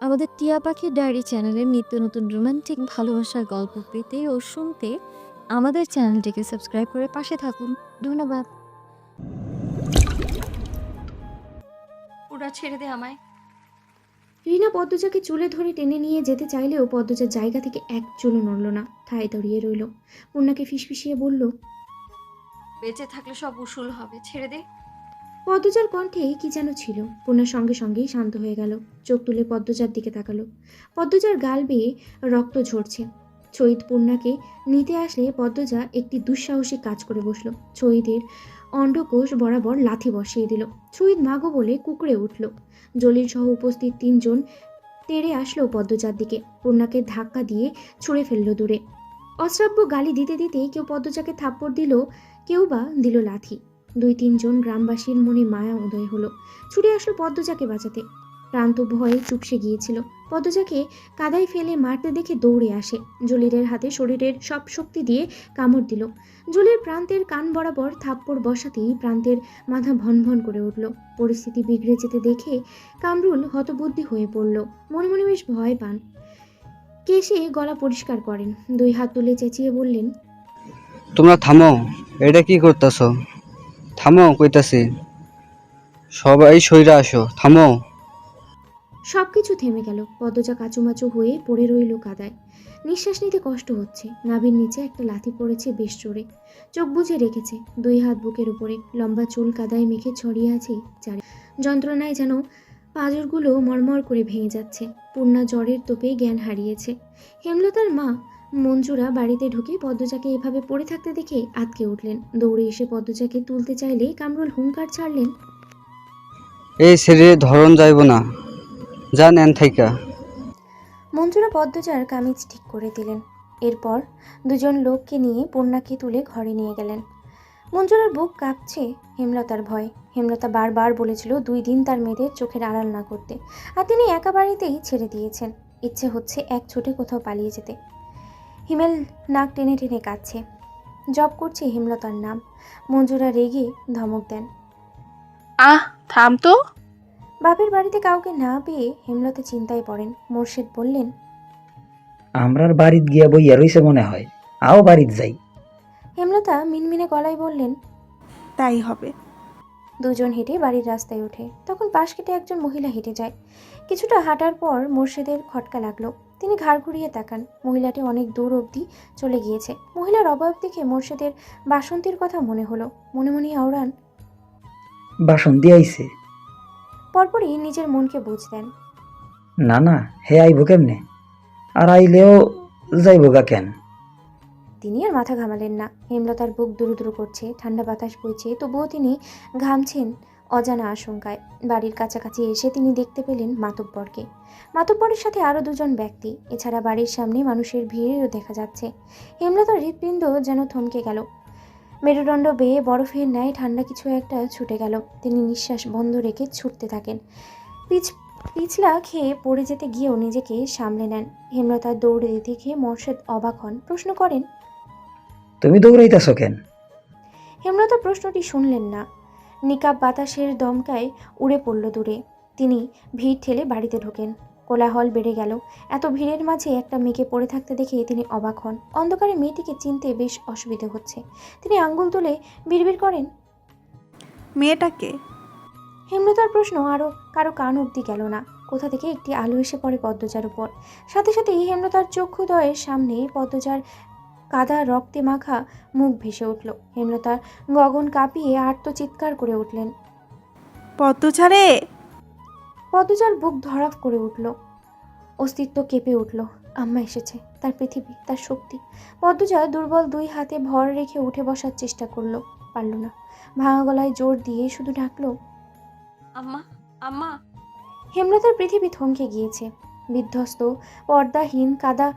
আমাদের টিয়া পাখির ডায়েরি চ্যানেলের নিত্য নতুন রোমান্টিক ভালোবাসার গল্প পেতে ও শুনতে আমাদের চ্যানেলটিকে সাবস্ক্রাইব করে পাশে থাকুন। ধন্যবাদ। ওরা ছেড়ে দে আমায়। রিনা পদ্মজাকে চুলে ধরে টেনে নিয়ে যেতে চাইলেও পদ্মজার জায়গা থেকে এক চুলও নড়ল না, ঠায় দাঁড়িয়ে রইল। পূর্ণাকে ফিসফিসিয়ে বলল, বেঁচে থাকলে সব উসুল হবে, ছেড়ে দে। পদ্মজার কণ্ঠে কি যেন ছিল। পূর্ণার সঙ্গে সঙ্গেই শান্ত হয়ে গেল, চোখ তুলে পদ্মজার দিকে তাকালো। পদ্মজার গাল বেয়ে রক্ত ঝরছে। চৈত পূর্ণাকে নিতে আসলে পদ্মজা একটি দুঃসাহসিক কাজ করে বসল। চৈতের অন্ডকোষ বরাবর লাথি বসিয়ে দিল। চৈত মাগো বলে কুকড়ে উঠল। জলিল সহ উপস্থিত 3 জন তেড়ে আসলো পদ্মজার দিকে। পূর্ণাকে ধাক্কা দিয়ে ছুঁড়ে ফেললো দূরে। অশ্রাব্য গালি দিতে দিতে কেউ পদ্মজাকে থাপ্পড় দিল, কেউ বা দিল লাথি। 2-3 জন গ্রামবাসীর মনে মায়া উদয় হলো। ছুটে আসলো পদ্মজাকে বাঁচাতে। প্রান্ত ভয়ে চুপসে গিয়েছিল। পদ্মজাকে কাদায় ফেলে মারতে দেখে দৌড়ে আসে। জলিলের হাতে শরীরের সব শক্তি দিয়ে কামড় দিল। জলিল প্রান্তের কান বরাবর থাপ্পড় বসাতেই প্রান্তের মাথা ভনভন করে উঠল। পরিস্থিতি বিগড়ে যেতে দেখে কামরুল হতবুদ্ধি হয়ে পড়ল। মনে মনে বেশ ভয় পান। কেশে গলা পরিষ্কার করেন, 2 হাত তুলে চেঁচিয়ে বললেন, তোমরা থামো, এটা কি করতেছ? থামো কইতাছি, সবাই সইরা আসো, থামো। সবকিছু থেমে গেল। পদ্মজা কাচুমাচু হয়ে পড়ে রইল কাদায়। নিঃশ্বাস নিতে কষ্ট হচ্ছে। নাভির নিচে একটা লাথি পড়েছে বেশ জোরে। চোখ বুজে রেখেছে, 2 হাত বুকের উপরে। লম্বা চুল কাদায় মেখে ছড়িয়ে আছে চারি। যন্ত্রণায় যেন পাঁজরগুলো মরমর করে ভেঙে যাচ্ছে। পূর্ণা জ্বরের তোপে জ্ঞান হারিয়েছে। হেমলতার মা মঞ্জুরা বাড়িতে ঢুকে পদ্মজাকে এভাবে পড়ে থাকতে দেখে আঁতকে উঠলেন। দৌড়ে এসে পদ্মজাকে তুলতে চাইলে কামরুল হুঙ্কার ছাড়লেন, এই ছেড়ে ধরন যাইব না, যা নেন থাইকা। মঞ্জুরা পদ্মজার কামিজ ঠিক করে দিলেন। এরপর 2 জন লোককে নিয়ে পূর্ণাকে তুলে ঘরে নিয়ে গেলেন। মঞ্জুরার বুক কাঁপছে হেমলতার ভয়। হেমলতা বারবার বলেছিল 2 দিন তার মেয়েদের চোখের আড়াল না করতে, আর তিনি একা বাড়িতেই ছেড়ে দিয়েছেন। ইচ্ছে হচ্ছে এক ছুটে কোথাও পালিয়ে যেতে। হিমেল নাক টেনে টেনে কাঁদছে। জপ করছে হেমলতার নাম। মঞ্জুরা রেগে ধমক দেন। আহ, থাম তো। বাপের বাড়িতে কাউকে না পেয়ে হেমলতা চিন্তায় পড়েন। মোর্শেদ বললেন, আমরার বাড়িত গিয়া বইয়া রইছে মনে হয়, আও বাড়িত যাই। হেমলতা মিনমিনে গলায় বললেন, তাই হবে। 2 জন হেঁটে বাড়ির রাস্তায় ওঠে। তখন পাশ কেটে একজন মহিলা হেঁটে যায়। কিছুটা হাঁটার পর মোর্শেদের খটকা লাগলো। তিনি ঘাড় ঘুরিয়ে তাকান। মহিলাটি অনেক দূর অবধি চলে গিয়েছে। মহিলার অবয়ব দেখে মোর্শেদের বাসন্তীর কথা মনে হলো। মনে মনে আওড়ান, বাসন দিয়ে আইছে। পরপরই নিজের মনকে বুঝ দেন। না না, হে আইব কেমনে? আর আইলেও যাইব গা কেন? তিনি আর মাথা ঘামালেন না। হেমলতার বুক দুরু দুরু করছে, ঠান্ডা বাতাস বইছে, তবুও তিনি ঘামছেন অজানা আশঙ্কায়। বাড়ির কাছাকাছি এসে তিনি দেখতে পেলেন মাতব্বরকে। মাতব্বরের সাথে আরও 2 জন ব্যক্তি। এছাড়া বাড়ির সামনে মানুষের ভিড়ও দেখা যাচ্ছে। হেমলতার হৃৎপিণ্ড যেন থমকে গেল। মেরুদণ্ড বেয়ে বরফের ন্যায় ঠান্ডা কিছু একটা ছুটে গেল। তিনি নিঃশ্বাস বন্ধ রেখে ছুটতে থাকেন। পিছলা খেয়ে পড়ে যেতে গিয়েও নিজেকে সামলে নেন। হেমলতার দৌড়ে দেখে মোর্শেদ অবাক হন, প্রশ্ন করেন, তুমি দৌড়াইতেছ কেন? হেমলতা প্রশ্নটি শুনলেন না। নিকাব বাতাসের দমকায় উড়ে পড়ল দূরে। তিনি ভিড় ঠেলে বাড়িতে ঢোকেন। কোলাহল বেড়ে গেল। এত ভিড়ের মাঝে একটা মেয়েকে পড়ে থাকতে দেখে তিনি অবাক হন। অন্ধকারে মেয়েটিকে চিনতে বেশ অসুবিধে হচ্ছে। তিনি আঙ্গুল তুলে বিড়বিড় করেন, মেয়েটাকে? হেমলতার প্রশ্ন আরও কারো কান অবধি গেল না। কোথা থেকে একটি আলো এসে পড়ে পদ্মজার উপর। সাথে সাথেই হেমলতার চক্ষুদ্বয়ের সামনে পদ্মজার কাদা রক্তে মাখা মুখ ভেসে উঠল। হেমলতার গগন কাঁপিয়ে আর্তচিৎকার করে উঠলেন। পদ্মজা রে! পদ্মজার বুক ধড়াফ করে উঠল, অস্তিত্ব কেঁপে উঠল। আম্মা এসেছে, তার পৃথিবী, তার শক্তি। পদ্মজা দুর্বল 2 হাতে ভর রেখে উঠে বসার চেষ্টা করলো, পারল না। ভাঙা গলায় জোর দিয়ে শুধু ডাকলো, আম্মা, আম্মা। হেমলতার পৃথিবী থমকে গিয়েছে। বিধ্বস্ত, পর্দাহীন, কাদা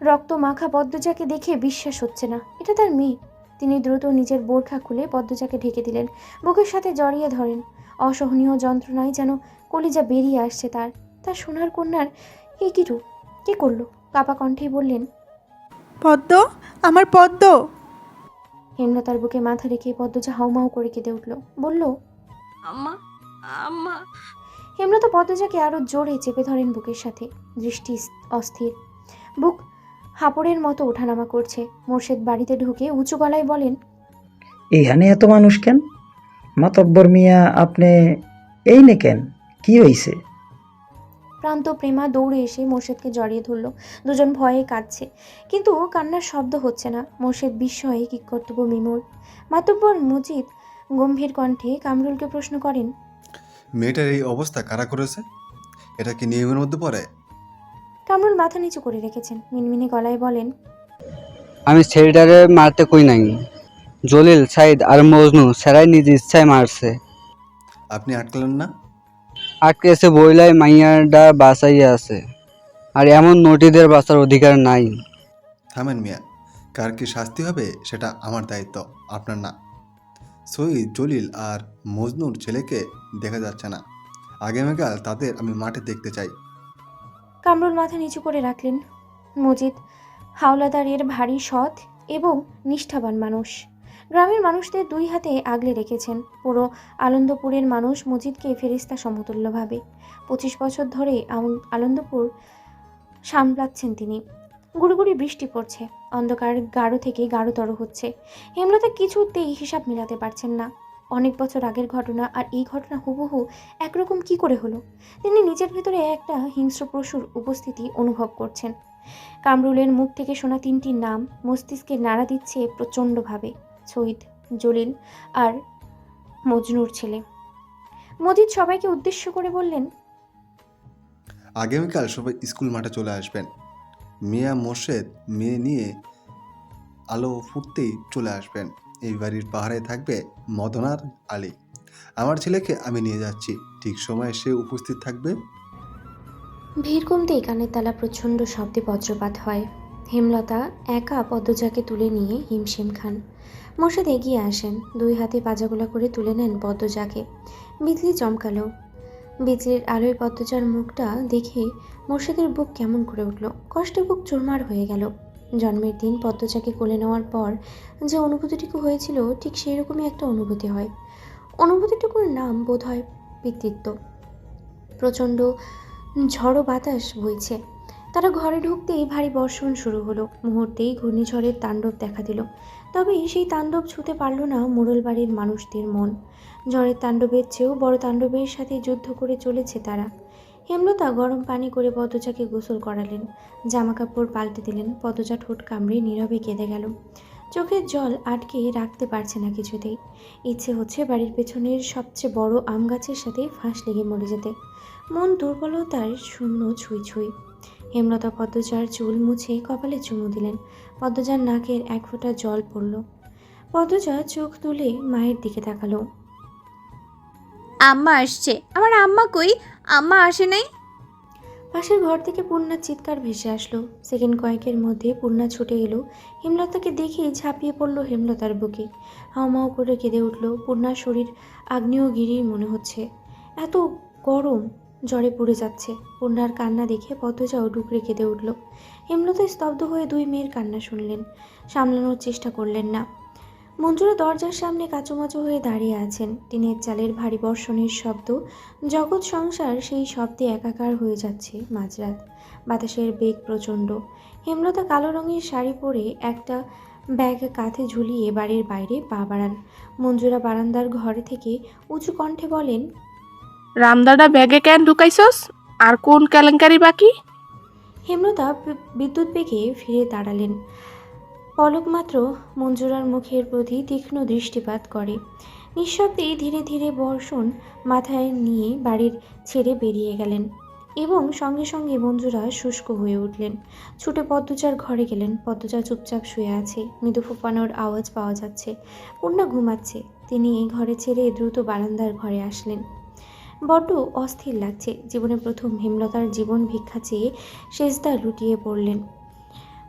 রক্ত মাখা পদ্মজাকে দেখে বিশ্বাস হচ্ছে না এটা তার মেয়ে। তিনি দ্রুত নিজের বোরখা খুলে পদ্মজাকে ঢেকে দিলেন, বুকের সাথে জড়িয়ে ধরেন। অসহনীয় যন্ত্রণায় যেন কলিজা বেরিয়ে আসছে তার। তার সোনার কন্যার এ কি রূপ! কে করলো? কাপা কণ্ঠেই বললেন, পদ্ম, আমার পদ্ম! হেমলতার বুকে মাথা রেখে পদ্মজা হাউমাউ করে কেঁদে উঠল, বলল, আম্মা, আম্মা। হেমলতা পদ্মজাকে আরো জোরে চেপে ধরেন বুকের সাথে। দৃষ্টি অস্থির, বুক হাঁপড়ের মতো ওঠানামা করছে। মোর্শেদ বাড়িতে ঢুকে উঁচু গলায় বলেন, এইখানে এত মানুষ কেন? মাতব্বর মিয়া আপনি এই নে কেন? কি হইছে? প্রান্ত প্রেমা দৌড়ে এসে মোর্শেদকে জড়িয়ে ধরল। দুজন ভয়ে কাঁদছে, কিন্তু কান্নার শব্দ হচ্ছে না। মোর্শেদ বিস্ময়ে কিকর্তব্য বিমূঢ়। মাতব্বর মজিদ গম্ভীর কণ্ঠে কামরুলকে প্রশ্ন করেন, মেয়েটার এই অবস্থা কারা করেছে? এটা কি নিয়মের মধ্যে পড়ে? কামরুল মাথা নিচু করে রেখেছেন। মিনমিনে গলায় বলেন, আমি ছেলেটারে মারতে কই নাই। জলিল, সাইদ আর মজনু সেরাই নিজ ইচ্ছায় মারছে। আপনি আটকালেন না? আটকেছে বইলাই মাইয়াডা বাঁচাইয়া আছে, আর এমন নটিদের বাঁচার অধিকার নাই। থামেন মিয়া, কার কি শাস্তি হবে সেটা আমার দায়িত্ব, আপনার না। সৈয়দ, জলিল আর মজনুর ছেলেকে দেখা যাচ্ছে না। আগামীকাল তাদের আমি মাঠে দেখতে চাই। কামরুল মাথা নিচু করে রাখলেন। মজিদ হাওলাদারের ভারী সৎ এবং নিষ্ঠাবান মানুষ। গ্রামের মানুষদের দুই হাতে আগলে রেখেছেন। পুরো আনন্দপুরের মানুষ মজিদকে ফেরেশতা সমতুল্য ভাবে। 25 বছর ধরে আনন্দপুর সামলাচ্ছেন তিনি। গুড়ি বৃষ্টি পড়ছে, অন্ধকার গাঢ় থেকে গাঢ়তর হচ্ছে। হেমলতা কিছুতেই হিসাব মিলাতে পারছেন না। অনেক বছর আগের ঘটনা আর এই ঘটনা হুবহু একরকম কি করে হলো? তিনি নিজের ভেতরে একটা হিংস্র পশুর উপস্থিতি অনুভব করছেন। কামরুলের মুখ থেকে শোনা 3টি নাম মস্তিষ্কে নাড়া দিচ্ছে প্রচণ্ডভাবে। সৈয়দ, জলিল আর মজনুর ছেলে। মজিদ সবাইকে উদ্দেশ্য করে বললেন, আগামীকাল সবাই স্কুল মাঠে চলে আসবেন। মিয়া মোর্শেদ মেয়ে নিয়ে আলো ফুটতেই চলে আসবেন। এই বাড়ির পাহারায় থাকবে মদনার আলী। আমার ছেলেকে আমি নিয়ে যাচ্ছি, ঠিক সময়ে সে উপস্থিত থাকবে। ভিড় কমতেই কানের তালা প্রচণ্ড শব্দে বজ্রপাত হয়। হেমলতা একা পদ্মজাকে তুলে নিয়ে হিমশিম খান। মোর্শেদ এগিয়ে আসেন, 2 হাতে পাজাগোলা করে তুলে নেন পদ্মজাকে। বিজলি চমকালো। বিজলির আলোয় পদ্মজার মুখটা দেখে মোর্শেদের বুক কেমন করে উঠল। কষ্টে বুক চুরমার হয়ে গেল। জন্মের দিন পদ্মজাকে কোলে নেওয়ার পর যে অনুভূতিটুকু হয়েছিল, ঠিক সেই রকমই একটা অনুভূতি হয়। অনুভূতিটুকুর নাম বোধ হয় পিতৃত্ব। প্রচণ্ড ঝড়ো বাতাস বইছে। তারা ঘরে ঢুকতেই ভারী বর্ষণ শুরু হলো। মুহূর্তেই ঘূর্ণিঝড়ের তাণ্ডব দেখা দিল। তবে সেই তাণ্ডব ছুঁতে পারল না মোড়ল বাড়ির মানুষদের মন। ঝড়ের তাণ্ডবের চেয়েও বড় তাণ্ডবের সাথে যুদ্ধ করে চলেছে তারা। হেমলতা গরম পানি করে পদ্মজাকে গোসল করালেন, জামা কাপড় পাল্টে দিলেন। পদ্মজা ঠোঁট কামড়ে নীরবে কেঁদে গেল। চোখের জল আটকে রাখতে পারছে না কিছুতেই। ইচ্ছে হচ্ছে বাড়ির পেছনের সবচেয়ে বড় আম গাছের সাথে ফাঁস লেগে মরে যেতে। মন দুর্বলতার শূন্য ছুঁই ছুঁই। হেমলতা পদ্মজার চুল মুছে কপালে চুমু দিলেন। পদ্মজার নাকের 1 ফোঁটা জল পড়ল। পদ্মজা চোখ তুলে মায়ের দিকে তাকালো। আম্মা আসছে। আমার আম্মা কই? আম্মা আসে নাই? পাশের ঘর থেকে পূর্ণার চিৎকার ভেসে আসলো। সেকেন্ড কয়েকের মধ্যে পূর্ণা ছুটে এলো। হেমলতাকে দেখেই ঝাঁপিয়ে পড়ল হেমলতার বুকে। হাউমাউ করে কেঁদে উঠল। পূর্ণার শরীর আগ্নেয়গিরির মনে হচ্ছে, এত গরম, জ্বরে পুড়ে যাচ্ছে। পূর্ণার কান্না দেখে পদ্মজাও ডুকরে কেঁদে উঠল। হেমলতা স্তব্ধ হয়ে 2 মেয়ের কান্না শুনলেন, সামলানোর চেষ্টা করলেন না। মঞ্জুরা দরজার সামনে কাচুমাচু হয়ে দাঁড়িয়ে আছেন। টিনের চালের ভারী বর্ষণের শব্দ, জগৎ সংসার সেই শব্দে একাকার হয়ে যাচ্ছে মাঝরাত। বাতাসের বেগ প্রচণ্ড। হেমলতা কালো রঙের শাড়ি পরে একটা ব্যাগ কাঁধে ঝুলিয়ে বাড়ির বাইরে পা বাড়ান। মঞ্জুরা বারান্দার ঘরে থেকে উঁচু কণ্ঠে বলেন, রামদাদা ব্যাগে কেন ঢুকাইছস? আর কোন কেলেঙ্কারি বাকি? হেমলতা বিদ্যুৎ বেগে ফিরে দাঁড়ালেন। পলক মাত্র মঞ্জুরার মুখের প্রতি তীক্ষ্ণ দৃষ্টিপাত করে। নিঃশব্দে ধীরে ধীরে বর্ষণ মাথায় নিয়ে বাড়ির ছেড়ে বেরিয়ে গেলেন এবং সঙ্গে সঙ্গে মঞ্জুরা শুষ্ক হয়ে উঠলেন। ছুটে পদ্মজার ঘরে গেলেন। পদ্মজা চুপচাপ শুয়ে আছে, মৃদু ফোঁপানোর আওয়াজ পাওয়া যাচ্ছে। পূর্ণা ঘুমাচ্ছে। তিনি এই ঘরে ছেড়ে দ্রুত বারান্দার ঘরে আসলেন। বড্ড অস্থির লাগছে। জীবনে প্রথম হেমলতার জীবন ভিক্ষা চেয়ে সেজদা লুটিয়ে পড়লেন।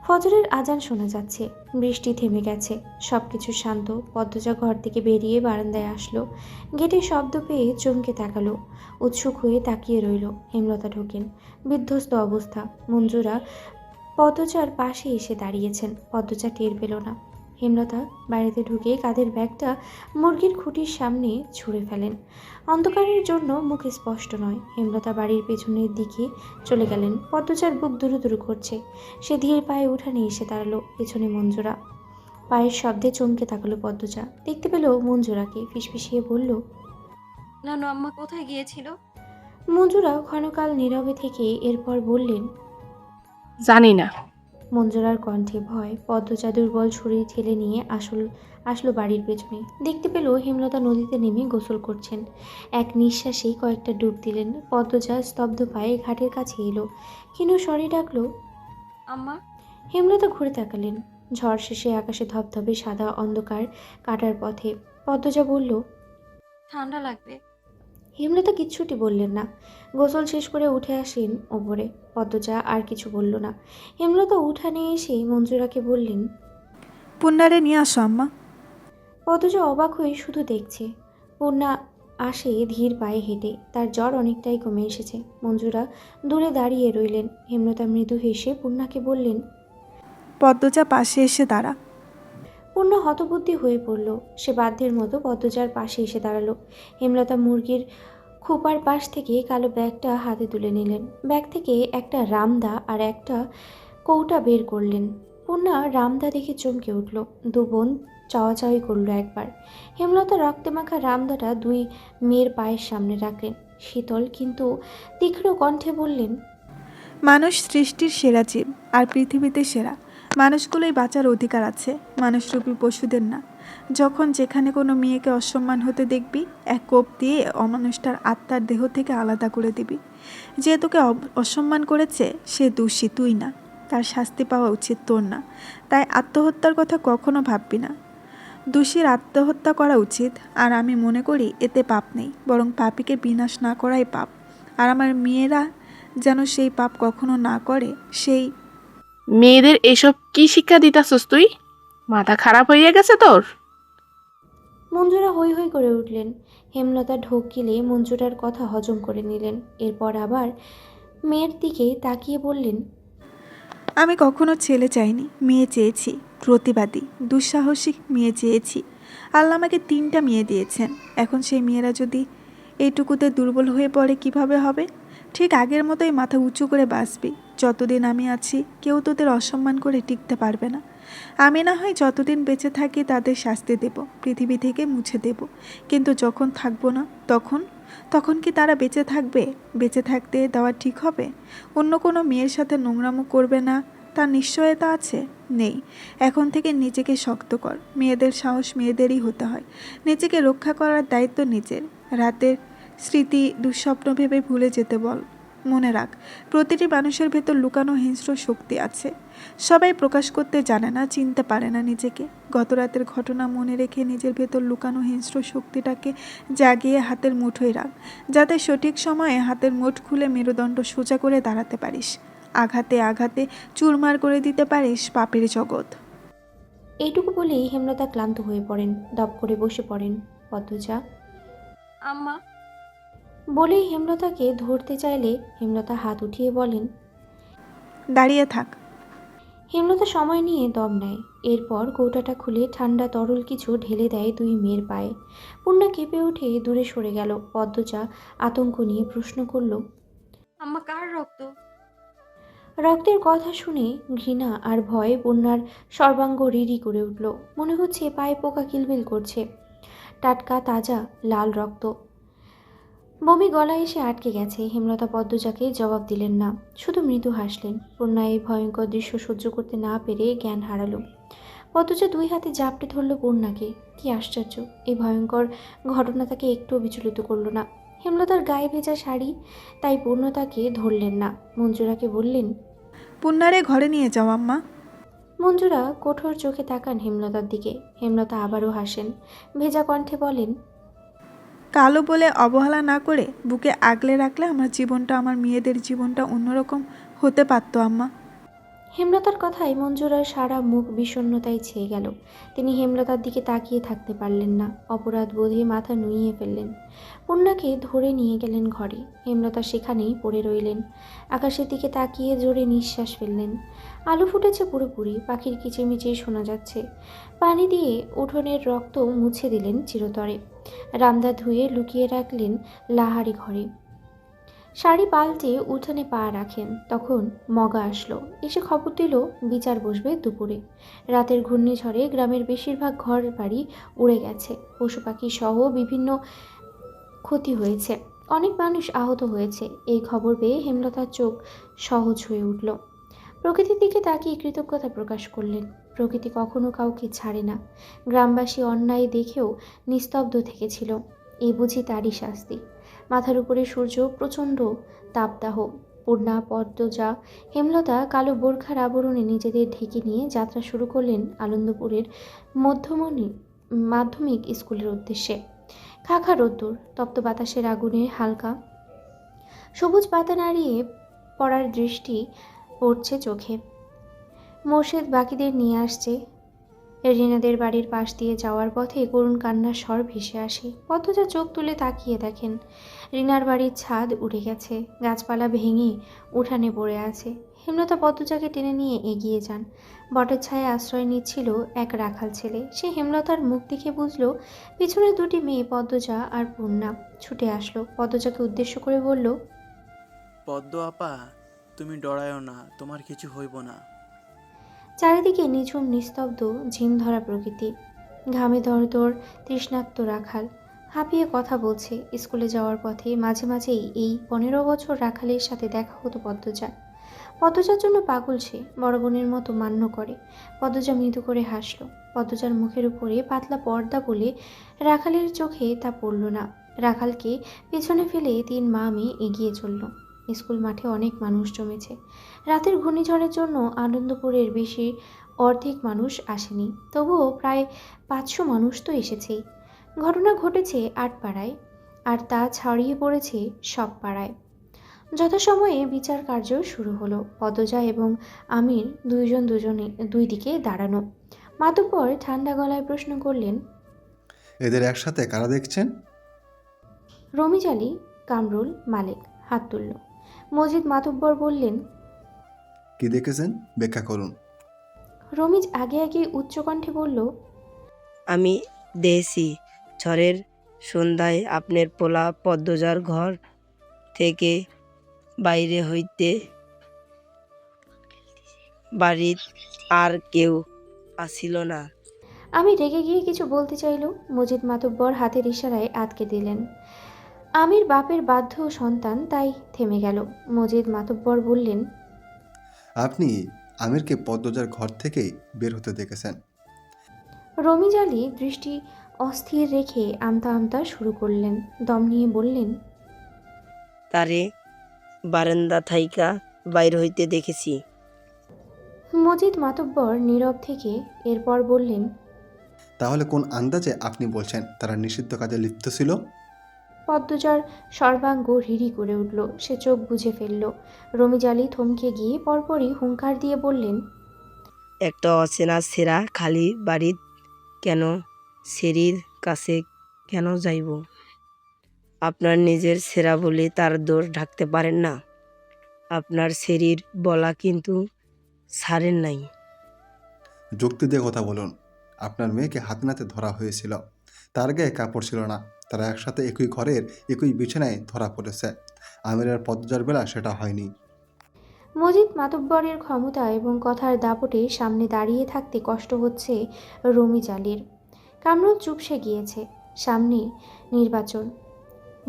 ফজরের আজান শোনা যাচ্ছে। বৃষ্টি থেমে গেছে, সব কিছু শান্ত। পদ্মজা ঘর থেকে বেরিয়ে বারান্দায় আসলো। গেটে শব্দ পেয়ে চমকে তাকালো। উৎসুক হয়ে তাকিয়ে রইল। হেমলতা ঢোকেন, বিধ্বস্ত অবস্থা। মঞ্জুরা পদ্মজার পাশে এসে দাঁড়িয়েছেন। পদ্মজা টের পেল না। হেমলতা বাড়িতে ঢুকে কাঁধের ব্যাগটা মুরগির খুঁটির সামনে ছুঁড়ে ফেলেন। অন্ধকারের জন্য মুখ স্পষ্ট নয়। হেমলতা বাড়ির পেছনের দিকে চলে গেলেন। পদ্মজার বুক দুরু দুরু করছে। সে ধীর পায়ে উঠানে এসে দাঁড়ালো। পেছনে মঞ্জুরা। পায়ের শব্দে চমকে তাকালো পদ্মজা। দেখতে পেল মঞ্জুরাকে। ফিসফিসিয়ে বলল, নানু আম্মা কোথায় গিয়েছিল? মঞ্জুরা ক্ষণকাল নীরবে থেকে এরপর বললেন, জানি না। মঞ্জুরার কণ্ঠে ভয়। পদ্মজা দুর্বল শরীর ঠেলে নিয়ে আসলো বাড়ির পেছনে। দেখতে পেল হেমলতা নদীতে নেমে গোসল করছেন। এক নিঃশ্বাসেই কয়েকটা ডুব দিলেন। পদ্মজা স্তব্ধ পায়ে ঘাটের কাছে এলো। ক্ষীণ স্বরে ডাকলো, আম্মা। হেমলতা ঘুরে তাকালেন। ঝড় শেষে আকাশে ধবধবে সাদা অন্ধকার কাটার পথে। পদ্মজা বলল, ঠান্ডা লাগবে। হেমলতা কিচ্ছুটি বললেন না। গোসল শেষ করে উঠে আসেন ওপরে। পদ্মজা আর কিছু বলল না। হেমলতা উঠানে এসে মঞ্জুরাকে বললেন। পুন্নারে নিয়ে আসো আম্মা। পদ্মজা অবাক হয়ে শুধু দেখছে। পূর্ণা আসে ধীর পায়ে হেঁটে। তার জ্বর অনেকটাই কমে এসেছে। মঞ্জুরা দূরে দাঁড়িয়ে রইলেন। হেমলতা মৃদু হেসে পূর্ণাকে বললেন। পদ্মজা পাশে এসে দাঁড়া। পূর্ণা হতবুদ্ধি হয়ে পড়ল। সে বাধ্যের মতো পদ্মজার পাশে এসে দাঁড়ালো। হেমলতা মুরগির খোপার পাশ থেকে কালো ব্যাগটা হাতে তুলে নিলেন। ব্যাগ থেকে একটা রামদা আর একটা কৌটা বের করলেন। পূর্ণা রামদা দেখে চমকে উঠল। দু বোন চাওয়াচাওয়ি করলো একবার। হেমলতা রক্তে মাখা রামদাটা দুই মেয়ের পায়ের সামনে রাখলেন। শীতল কিন্তু তীক্ষ্ণ কণ্ঠে বললেন, মানুষ সৃষ্টির সেরা জীব আর পৃথিবীতে সেরা। মানুষগুলোই বাঁচার অধিকার আছে, মানুষরূপী পশুদের না। যখন যেখানে কোনো মেয়েকে অসম্মান হতে দেখবি, এক কোপ দিয়ে অমানুষটার আত্মার দেহ থেকে আলাদা করে দিবি। যে তোকে অসম্মান করেছে সে দোষী, তুই না। তার শাস্তি পাওয়া উচিত তোর না। তাই আত্মহত্যার কথা কখনো ভাববি না। দোষীর আত্মহত্যা করা উচিত। আর আমি মনে করি এতে পাপ নেই, বরং পাপীকে বিনাশ না করাই পাপ। আর আমার মেয়েরা যেন সেই পাপ কখনো না করে, সেই মেয়েদের এসব কি শিক্ষা দিতাছস তুই? মাথা খারাপ হইয়া গেছে তোর? মঞ্জুরা হৈ হৈ করে উঠলেন। হেমলতা ঢোক গিলে মঞ্জুরার কথা হজম করে নিলেন। এরপর আবার মেয়ের দিকে তাকিয়ে বললেন, আমি কখনো ছেলে চাইনি, মেয়ে চেয়েছি। প্রতিবাদী, দুঃসাহসিক মেয়ে চেয়েছি। আল্লাহ আমাকে 3টা মেয়ে দিয়েছেন। এখন সেই মেয়েরা যদি এইটুকুতে দুর্বল হয়ে পড়ে কিভাবে হবে? ঠিক আগের মতোই মাথা উঁচু করে বাঁচবি। যতদিন আমি আছি কেউ তোদের অসম্মান করে টিকতে পারবে না। আমি না হয় যতদিন বেঁচে থাকি তাদের শাস্তি দেব, পৃথিবী থেকে মুছে দেব। কিন্তু যখন থাকবো না, তখন কি তারা বেঁচে থাকবে? বেঁচে থাকতে দেওয়া ঠিক হবে? অন্য কোনো মেয়ের সাথে নোংরামো করবে না তার নিশ্চয়তা আছে? নেই। এখন থেকে নিজেকে শক্ত কর। মেয়েদের সাহস মেয়েদেরই হতে হয়। নিজেকে রক্ষা করার দায়িত্ব নিজের। রাতের স্মৃতি দুঃস্বপ্ন ভেবে ভুলে যেতে বল। মনে রাখ, প্রতিটি মানুষের ভেতর লুকানো হিংস্র শক্তি আছে। সবাই প্রকাশ করতে জানে না, চিনতে পারে না নিজেকে। গত রাতের ঘটনা মনে রেখে নিজের ভেতর লুকানো হিংস্র শক্তিটাকে জাগিয়ে হাতের মুঠোয় রাখ, যাতে সঠিক সময়ে হাতের মুঠ খুলে মেরুদণ্ড সোজা করে দাঁড়াতে পারিস। আঘাতে আঘাতে চুরমার করে দিতে পারিস পাপের জগৎ। এইটুকু বলেই হেমলতা ক্লান্ত হয়ে পড়েন। দপ করে বসে পড়েন। পদ্মজা আম্মা। বলেই হেমলতাকে ধরতে চাইলে হেমলতা হাত উঠিয়ে বলেন। দাঁড়িয়ে থাক। হেমলতা সময় নিয়ে দম নেয়। এরপর কৌটাটা খুলে ঠান্ডা তরল কিছু ঢেলে দেয় দুই মেয়ের পায়ে। পূর্ণা কেঁপে উঠে দূরে সরে গেল। পদ্মজা আতঙ্ক নিয়ে প্রশ্ন করল, আম্মা কার রক্ত? রক্তের কথা শুনে ঘৃণা আর ভয়ে পূর্ণার সর্বাঙ্গ রিরি করে উঠল। মনে হচ্ছে পায়ে পোকা কিলবিল করছে। টাটকা তাজা লাল রক্ত। বমি গলায় এসে আটকে গেছে। হেমলতা পদ্মজাকে জবাব দিলেন না, শুধু মৃদু হাসলেন। পূর্ণা এই ভয়ঙ্কর দৃশ্য সহ্য করতে না পেরে জ্ঞান হারালো। পদ্মজা দুই হাতে জাপটে ধরল পূর্ণাকে। কি আশ্চর্য, এই ভয়ঙ্কর ঘটনা তাকে একটুও বিচলিত করল না। হেমলতার গায়ে ভেজা শাড়ি, তাই পূর্ণতাকে ধরলেন না। মঞ্জুরাকে বললেন। পুন্নারে ঘরে নিয়ে যাও আম্মা। মঞ্জুরা কঠোর চোখে তাকান হেমলতার দিকে। হেমলতা আবারও হাসেন। ভেজা কণ্ঠে বলেন, কালো বলে অবহেলা না করে বুকে আগলে রাখলে আমার জীবনটা, আমার মেয়েদের জীবনটা অন্যরকম হতে পারতো আম্মা। হেমলতার কথায় মঞ্জুরার সারা মুখ বিষণ্ণতায় ছেয়ে গেল। তিনি হেমলতার দিকে তাকিয়ে থাকতে পারলেন না। অপরাধ বোধে মাথা নুইয়ে ফেললেন। পূর্ণাকে ধরে নিয়ে গেলেন ঘরে। হেমলতা সেখানেই পড়ে রইলেন। আকাশের দিকে তাকিয়ে জোরে নিঃশ্বাস ফেললেন। আলো ফুটেছে পুরোপুরি, পাখির কিচিরমিচির শোনা যাচ্ছে। পানি দিয়ে উঠোনের রক্ত মুছে দিলেন চিরতরে। রামদা ধুয়ে লুকিয়ে রাখলেন লাহারি ঘরে। শাড়ি পাল্টে উঠানে পা রাখেন, তখন মগা আসলো। এসে খবর দিল বিচার বসবে দুপুরে। রাতের ঘূর্ণিঝড়ে গ্রামের বেশিরভাগ ঘর বাড়ি উড়ে গেছে। পশু পাখি সহ বিভিন্ন ক্ষতি হয়েছে। অনেক মানুষ আহত হয়েছে। এই খবর পেয়ে হেমলতার চোখ সহজ হয়ে উঠল। প্রকৃতির দিকে তাকিয়ে কৃতজ্ঞতা প্রকাশ করলেন। প্রকৃতি কখনো কাউকে ছাড়ে না। গ্রামবাসী অন্যায় দেখেও নিস্তব্ধ থেকেছিল। এই বুঝি তারই শাস্তি। মাথার উপরে সূর্য প্রচণ্ড তাপদাহ। পূর্ণা, পদ্মজা, হেমলতা কালো বোরখার আবরণে নিজেদের ঢেকে নিয়ে যাত্রা শুরু করলেন আনন্দপুরের মাধ্যমিক স্কুলের উদ্দেশ্যে। খাখা রোদ্দুর, তপ্ত বাতাসের আগুনে হালকা সবুজ পাতা নাড়িয়ে পড়ার দৃষ্টি পড়ছে চোখে। মোর্শেদ বাকিদের নিয়ে আসছে। রিনাদের বাড়ির পাশ দিয়ে যাওয়ার পথে করুণ কান্নার স্বর ভেসে আসে। পদ্মজা চোখ তুলে তাকিয়ে দেখেন রিনার বাড়ির ছাদ উড়ে গেছে। গাছপালা ভেঙে উঠানে পড়ে আছে। হেমলতা পদ্মজাকে টেনে নিয়ে এগিয়ে যান। বটের ছায়ায় আশ্রয় নিচ্ছিল এক রাখাল ছেলে। সে হেমলতার মুখ দেখে বুঝল পিছনে দুটি মেয়ে, পদ্মজা আর পূর্ণা। ছুটে আসলো, পদ্মজাকে উদ্দেশ্য করে বলল, পদ্ম আপা, তুমি ডরায়ও না, তোমার কিছু হইব না। চারিদিকে নিঝুম নিস্তব্ধ ঝিম ধরা প্রকৃতি। ঘামে দরদর তৃষ্ণাক্ত রাখাল হাঁপিয়ে কথা বলছে। স্কুলে যাওয়ার পথে মাঝে মাঝেই এই 15 বছর রাখালের সাথে দেখা হতো পদ্মজার। পদ্মজার জন্য পাগল সে, বড় বোনের মতো মান্য করে। পদ্মজা মৃদু করে হাসল। পদ্মজার মুখের উপরে পাতলা পর্দা বলে রাখালের চোখে তা পড়ল না। রাখালকে পেছনে ফেলে 3 মা মেয়ে এগিয়ে চলল। স্কুল মাঠে অনেক মানুষ জমেছে। রাতের ঘূর্ণিঝড়ের জন্য আনন্দপুরের বেশি অর্ধেক মানুষ আসেনি, তবুও প্রায় 500 মানুষ তো এসেছেই। ঘটনা ঘটেছে 8 পাড়ায়, আর তা ছড়িয়ে পড়েছে সব পাড়ায়। যথাসময়ে বিচার কার্য শুরু হলো। পদ্মজা এবং আমির দুই দিকে দাঁড়ানো। মাতব্বর ঠান্ডা গলায় প্রশ্ন করলেন, এদের একসাথে কারা দেখছেন? রমিজ আলী, কামরুল, মালিক হাত তুলল। মজিদ মাতব্বর বললেন, কি দেখেছেন ব্যাখ্যা করুন। রমিজ আগে আগে উচ্চকণ্ঠে বলল, আমি দেশি ঝড়ের সন্ধ্যায় আপনার পোলা পদ্মজার ঘর থেকে বাইরে হইতে বাড়ির আর কেউ আসিল না। আমি রেগে গিয়ে কিছু বলতে চাইল। মজিদ মাতব্বর হাতের ইশারায় আটকে দিলেন। আমির বাপের বাধ্য সন্তান, তাই থেমে গেল। মজিদ মাতব্বর বললেন, আপনি আমিরকে পদ্মজার ঘর থেকেই বের হতে দেখেছেন? রমিজ আলী দৃষ্টি অস্থির রেখে আমতা আমতা শুরু করলেন। দম নিয়ে বললেন, তারে বারান্দা থাইকা বাইর হইতে দেখেছি। মজিদ মাতব্বর নীরব থেকে এরপর বললেন, তাহলে কোন আন্দাজে আপনি বলছেন তারা নিষিদ্ধ কাজে লিপ্ত ছিল? পদ্মজার সর্বাঙ্গ রিরি করে উঠল। সে চোখ বুজে ফেলল। রমিজ আলী থমকে গিয়ে পরপরই হুঙ্কার দিয়ে বললেন, একটা অচেনা ছেঁড়া খালি বাড়িত কেন সেরির কাছে কেন যাইব? আপনার নিজের ছেঁড়া বলে তার দোষ ঢাকতে পারেন না। আপনার সেরির বলা কিন্তু ছাড়েন নাই। যুক্তি দিয়ে কথা বলুন। আপনার মেয়েকে হাতে নাতে ধরা হয়েছিল, তার গায়ে কাপড় ছিল না। তারা একসাথে একই ঘরের একই বিছানায় ধরা পড়েছে। আমিরের পদ্মজার বেলা সেটা হয়নি। মজিদ মাতব্বরের ক্ষমতা এবং কথার দাপটে সামনে দাঁড়িয়ে থাকতে কষ্ট হচ্ছে রমিজ আলীর। কামরুল চুপসে গিয়েছে। সামনে নির্বাচন।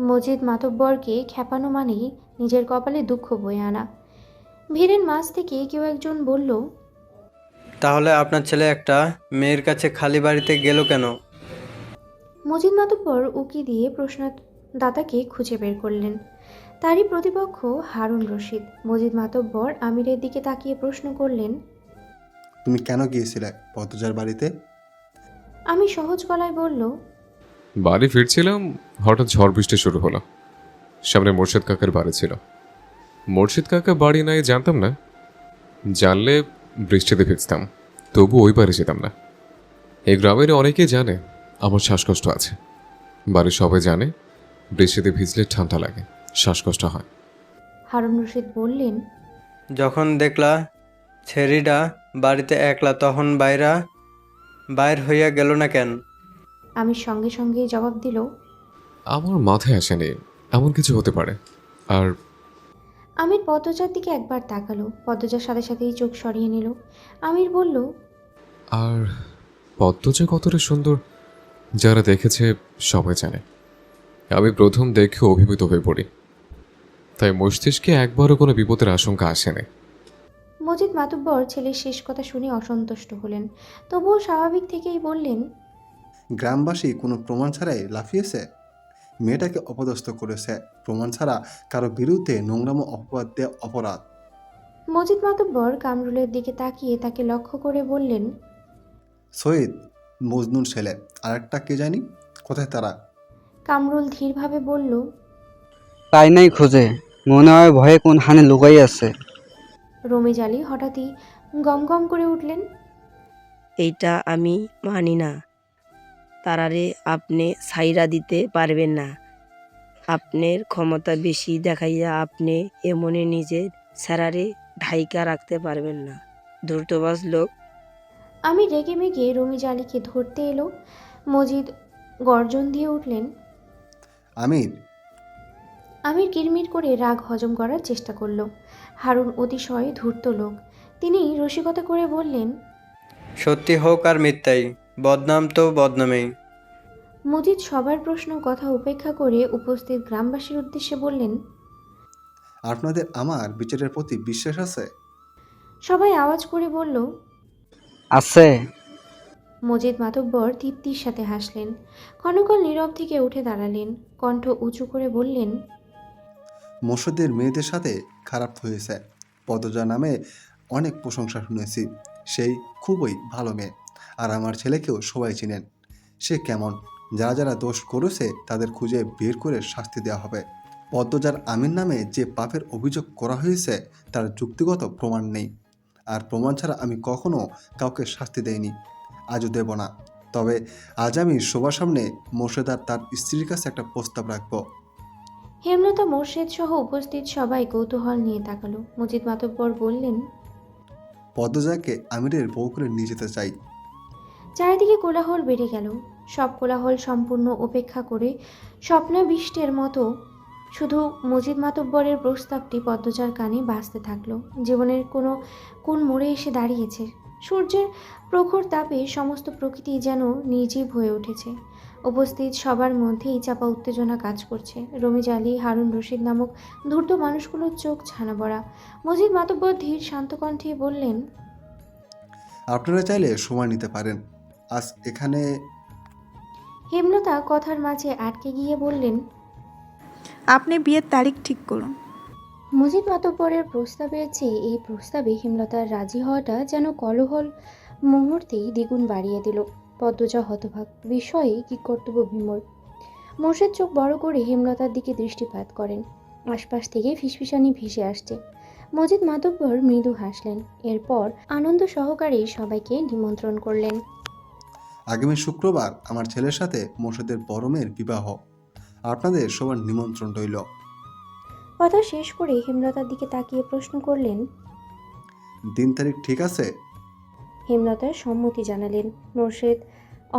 মজিদ মাতব্বরকে খেপানো মানেই নিজের কপালে দুঃখ বয়ে আনা। ভিড়ের মাঝ থেকে কেউ একজন বলল, তাহলে আপনার ছেলে একটা মেয়ের কাছে খালি বাড়িতে গেল কেন? মজিদ মাতব্বর উকি দিয়ে প্রশ্নদাতাকে খুঁজে বের করলেন। তারই প্রতিপক্ষ হারুন রশিদ। মজিদ মাতব্বর আমিরের দিকে তাকিয়ে প্রশ্ন করলেন, তুমি কেন গিয়েছিলে পদ্মজার বাড়িতে? আমি সহজ গলায় বলল, বাড়ি ফিরছিলাম, হঠাৎ ঝড় বৃষ্টি শুরু হলো। সামনে মোর্শেদ কাকার বাড়ি ছিল। মোর্শেদ কাকা বাড়ি নাই জানতাম না। জানলে বৃষ্টিতে ভিজতাম, তবু ওই বাড়ি যেতাম না। এই গ্রামের অনেকেই জানে আমার শ্বাসকষ্ট আছে। বাড়ির সবাই জানে বৃষ্টিতে ভিজলে ঠান্ডা লাগে, শ্বাসকষ্ট হয়। হারুন রশিদ বললেন, যখন দেখলা ছেড়িটা বাড়িতে একলা তখন বাইর হইয়া গেল না কেন? আমির সঙ্গে সঙ্গে জবাব দিল, আমার মাথায় আসেনি এমন কিছু হতে পারে। আর আমির পদ্মজার দিকে একবার তাকালো। পদ্মজার সাথে সাথেই চোখ সরিয়ে নিল। আমির বলল, আর পদ্মজা কতটা সুন্দর যারা দেখেছে সবাই জানে। আমি প্রথম দেখে অভিভূত হয়ে পড়ি, তাই মস্তিষ্কে একবারও কোনো বিপদের আশঙ্কা আসেনি। মজিদ মাতুব্বর ছেলের শেষ কথা শুনে অসন্তুষ্ট হলেন, তবুও স্বাভাবিক থেকেই বললেন, গ্রামবাসী কোনো প্রমাণ ছাড়াই লাফিয়েছে, মেয়েটাকে অপদস্থ করেছে। প্রমাণ ছাড়া কারো বিরুদ্ধে নোংরাম অপবাদ দেওয়া অপরাধ। মজিদ মাতুব্বর কামরুলের দিকে তাকিয়ে তাকে লক্ষ্য করে বললেন, সৈয়দ মজনুর ছেলে, আরেকটা কে জানি, কোথায় তারা? কামরুল ধীরভাবে বলল, পাই নাই খুঁজে, মনে হয় ভয়ে কোন হানে লুকাই আছে। রমিজ আলী হঠাৎই গমগম করে উঠলেন, এইটা আমি মানি না। তারারে আপনি ছাইরা দিতে পারবেন না। আপনার ক্ষমতা বেশি দেখাইয়া আপনি এমনে নিজের স্যারারে ঢাইকা রাখতে পারবেন না। ধূর্তবাজ লোক। আমি রেগে মেগে রমিজ আলীকে ধরতে এলো। মজিদ গর্জন দিয়ে উঠলেন। আমির আমির কিরমির করে রাগ হজম করার চেষ্টা করল। হারুন অতিশয় ধূর্ত লোক, তিনি রসিকতা করে বললেন, সত্যি হোক আর মিথ্যাই, বদনাম তো বদনামেই। মজিদ সবার প্রশ্ন কথা উপেক্ষা করে উপস্থিত গ্রামবাসীর উদ্দেশ্যে বললেন, আপনাদের আমার বিচারের প্রতি বিশ্বাস আছে? সবাই আওয়াজ করে বলল, আছে। মজিদ মাতব্বর তৃপ্তির সাথে হাসলেন। ক্ষণকাল নীরব থেকে উঠে দাঁড়ালেন, কণ্ঠ উঁচু করে বললেন, মোর্শেদের মেয়েদের সাথে খারাপ হয়েছে। পদ্মজা নামে অনেক প্রশংসা শুনেছি, সেই খুবই ভালো মেয়ে। আর আমার ছেলেকেও সবাই চিনেন, সে কেমন। যারা যারা দোষ করেছে তাদের খুঁজে বের করে শাস্তি দেওয়া হবে। পদ্মজার আমির নামে যে পাপের অভিযোগ করা হয়েছে তার যুক্তিগত প্রমাণ নেই, আর প্রমাণ ছাড়া আমি কখনো কাউকে শাস্তি দেইনি, আজও দেব না। তবে আজ আমি সবার সামনে মোর্শেদ আর তার স্ত্রীর কাছে একটা প্রস্তাব রাখবো। হেমলতা মোর্শেদ সহ উপস্থিত সবাই কৌতূহল নিয়ে তাকালো। মজিদ মাতব্বর বললেন, পদ্মজাকে আমিরের বউ করে নিয়ে যেতে চাই। চারিদিকে কোলাহল বেড়ে গেল। সব কোলাহল সম্পূর্ণ উপেক্ষা করে স্বপ্নাবিষ্টের মতো শুধু মজিদ মাতব্বরের প্রস্তাবটি পদ্মজার কানে বাজতে থাকলো। জীবনের কোন মোড়ে এসে দাঁড়িয়েছে। সূর্যের প্রখর তাপে সমস্ত প্রকৃতি যেন নির্জীব হয়ে উঠেছে। উপস্থিত সবার মধ্যেই চাপা উত্তেজনা কাজ করছে। রমিজ আলী, হারুন রশিদ নামক ধূর্ত মানুষগুলোর চোখ ছানা বড়া। মজিদ মাতব্বর ধীর শান্ত কণ্ঠে বললেন, আপনারা চাইলে সময় নিতে পারেন। আজ এখানে হেমলতা কথার মাঝে আটকে গিয়ে বললেন, আপনি বিয়ের তারিখ ঠিক করুন। মজিদ মাতব্বরের প্রস্তাবের চেয়ে এই প্রস্তাবে হেমলতার রাজি হওয়াটা যেন কলহল মুহূর্তেই দ্বিগুণ বাড়িয়ে দিল। পদ্মজা হতভাগ, বিষয়ে কি কর্তব্য বিমূঢ়। মোর্শেদ চোখ বড় করে হেমলতার দিকে দৃষ্টিপাত করেন। আশপাশ থেকে ফিসফিসানি ভেসে আসছে। মজিদ মাতব্বর মৃদু হাসলেন। এরপর আনন্দ সহকারে সবাইকে নিমন্ত্রণ করলেন। আগামী শুক্রবার আমার ছেলের সাথে মোর্শেদের বড় মেয়ের বিবাহ, আপনাদের সবার নিমন্ত্রণ রইল। কথা শেষ করে হেমলতার দিকে তাকিয়ে প্রশ্ন করলেন, দিন তারিখ ঠিক আছে? হেমলতার সম্মতি জানালেন। মোর্শেদ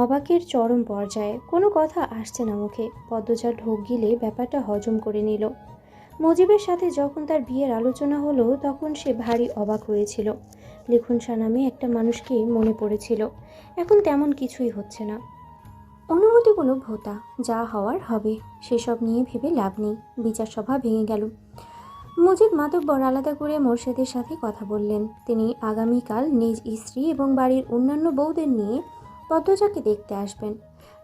অবাকের চরম পর্যায়ে, কোনো কথা আসছে না মুখে। পদ্মজা ঢোক গিলে ব্যাপারটা হজম করে নিল। মজিবের সাথে যখন তার বিয়ের আলোচনা হলো তখন সে ভারী অবাক হয়েছিল। লিখুন শাহ নামে একটা মানুষকে মনে পড়েছিল। এখন তেমন কিছুই হচ্ছে না। অনুভূতিগুলো ভোতা, যা হওয়ার হবে, সেসব নিয়ে ভেবে লাভ নেই। বিচার সভা ভেঙে গেল। মজিদ মাতব্বর আলাদা করে মোর্শেদের সাথে কথা বললেন। তিনি আগামীকাল নিজ স্ত্রী এবং বাড়ির অন্যান্য বউদের নিয়ে পদ্মজাকে দেখতে আসবেন।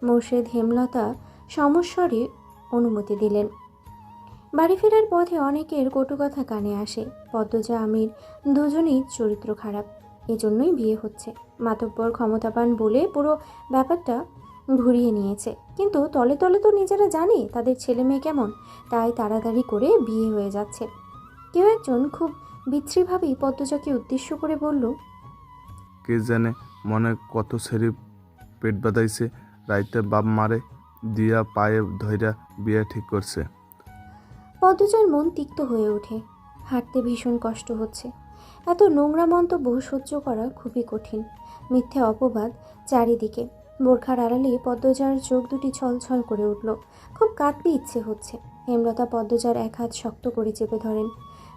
মোর্শেদ হেমলতা সমস্বরে অনুমতি দিলেন। বাড়ি ফেরার পথে অনেকের কটু কথা কানে আসে। পদ্মজা আমির দুজনেই চরিত্র খারাপ, এজন্যই বিয়ে হচ্ছে। মাতব্বর ক্ষমতাবান বলে পুরো ব্যাপারটা ঘুরিয়ে নিয়েছে, কিন্তু তলে তলে তো নিজেরা জানে তাদের ছেলে মেয়ে কেমন, তাই তাড়াতাড়ি করে বিয়ে হয়ে যাচ্ছে। কেউ একজন খুব বিশ্রীভাবেই পদ্মজাকে উদ্দেশ্য করে বলল, কে জানে মনে কত সেরি পেট বাদাইছে, রাইতে বাপ মারে দিয়া পায়ে ধইরা বিয়ে ঠিক করছে। পদ্মজার মন তিক্ত হয়ে ওঠে। হাঁটতে ভীষণ কষ্ট হচ্ছে। এত নোংরা মন্তব্য সহ্য করা খুবই কঠিন। মিথ্যে অপবাদ চারিদিকে। বোরখার আড়ালে পদ্মজার চোখ দুটি ছলছল করে উঠল। খুব কাঁদতে ইচ্ছে হচ্ছে। হেমলতা পদ্মজার এক হাত শক্ত করে চেপে ধরেন।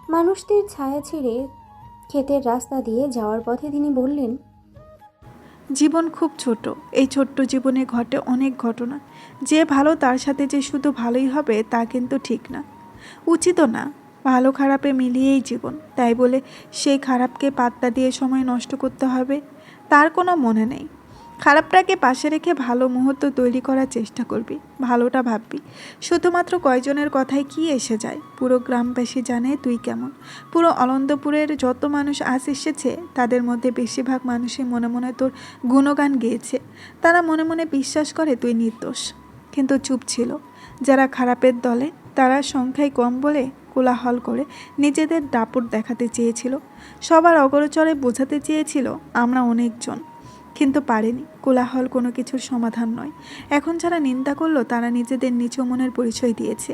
মানুষদের ছায়া ছেড়ে ক্ষেতের রাস্তা দিয়ে যাওয়ার পথে তিনি বললেন, জীবন খুব ছোট। এই ছোট্ট জীবনে ঘটে অনেক ঘটনা। যে ভালো তার সাথে যে শুধু ভালোই হবে তা কিন্তু ঠিক না, উচিতও না। ভালো খারাপে মিলিয়েই জীবন। তাই বলে সেই খারাপকে পাত্তা দিয়ে সময় নষ্ট করতে হবে তার কোনো মনে নেই। খারাপটাকে পাশে রেখে ভালো মুহূর্ত তৈরি করার চেষ্টা করবি, ভালোটা ভাববি। শুধুমাত্র কয়জনের কথায় কি এসে যায়। পুরো গ্রামবাসী জানে তুই কেমন। পুরো অলন্দপুরের যত মানুষ আজ এসেছে তাদের মধ্যে বেশিরভাগ মানুষই মনে মনে তোর গুণগান গেয়েছে। তারা মনে মনে বিশ্বাস করে তুই নির্দোষ, কিন্তু চুপ ছিল। যারা খারাপের দলে তারা সংখ্যায় কম বলে কোলাহল করে নিজেদের দাপট দেখাতে চেয়েছিল। সবার অগোচরে বোঝাতে চেয়েছিল আমরা অনেকজন, কিন্তু পারেনি। কোলাহল কোনো কিছুর সমাধান নয়। এখন যারা নিন্দা করলো তারা নিজেদের নিচু মনের পরিচয় দিয়েছে।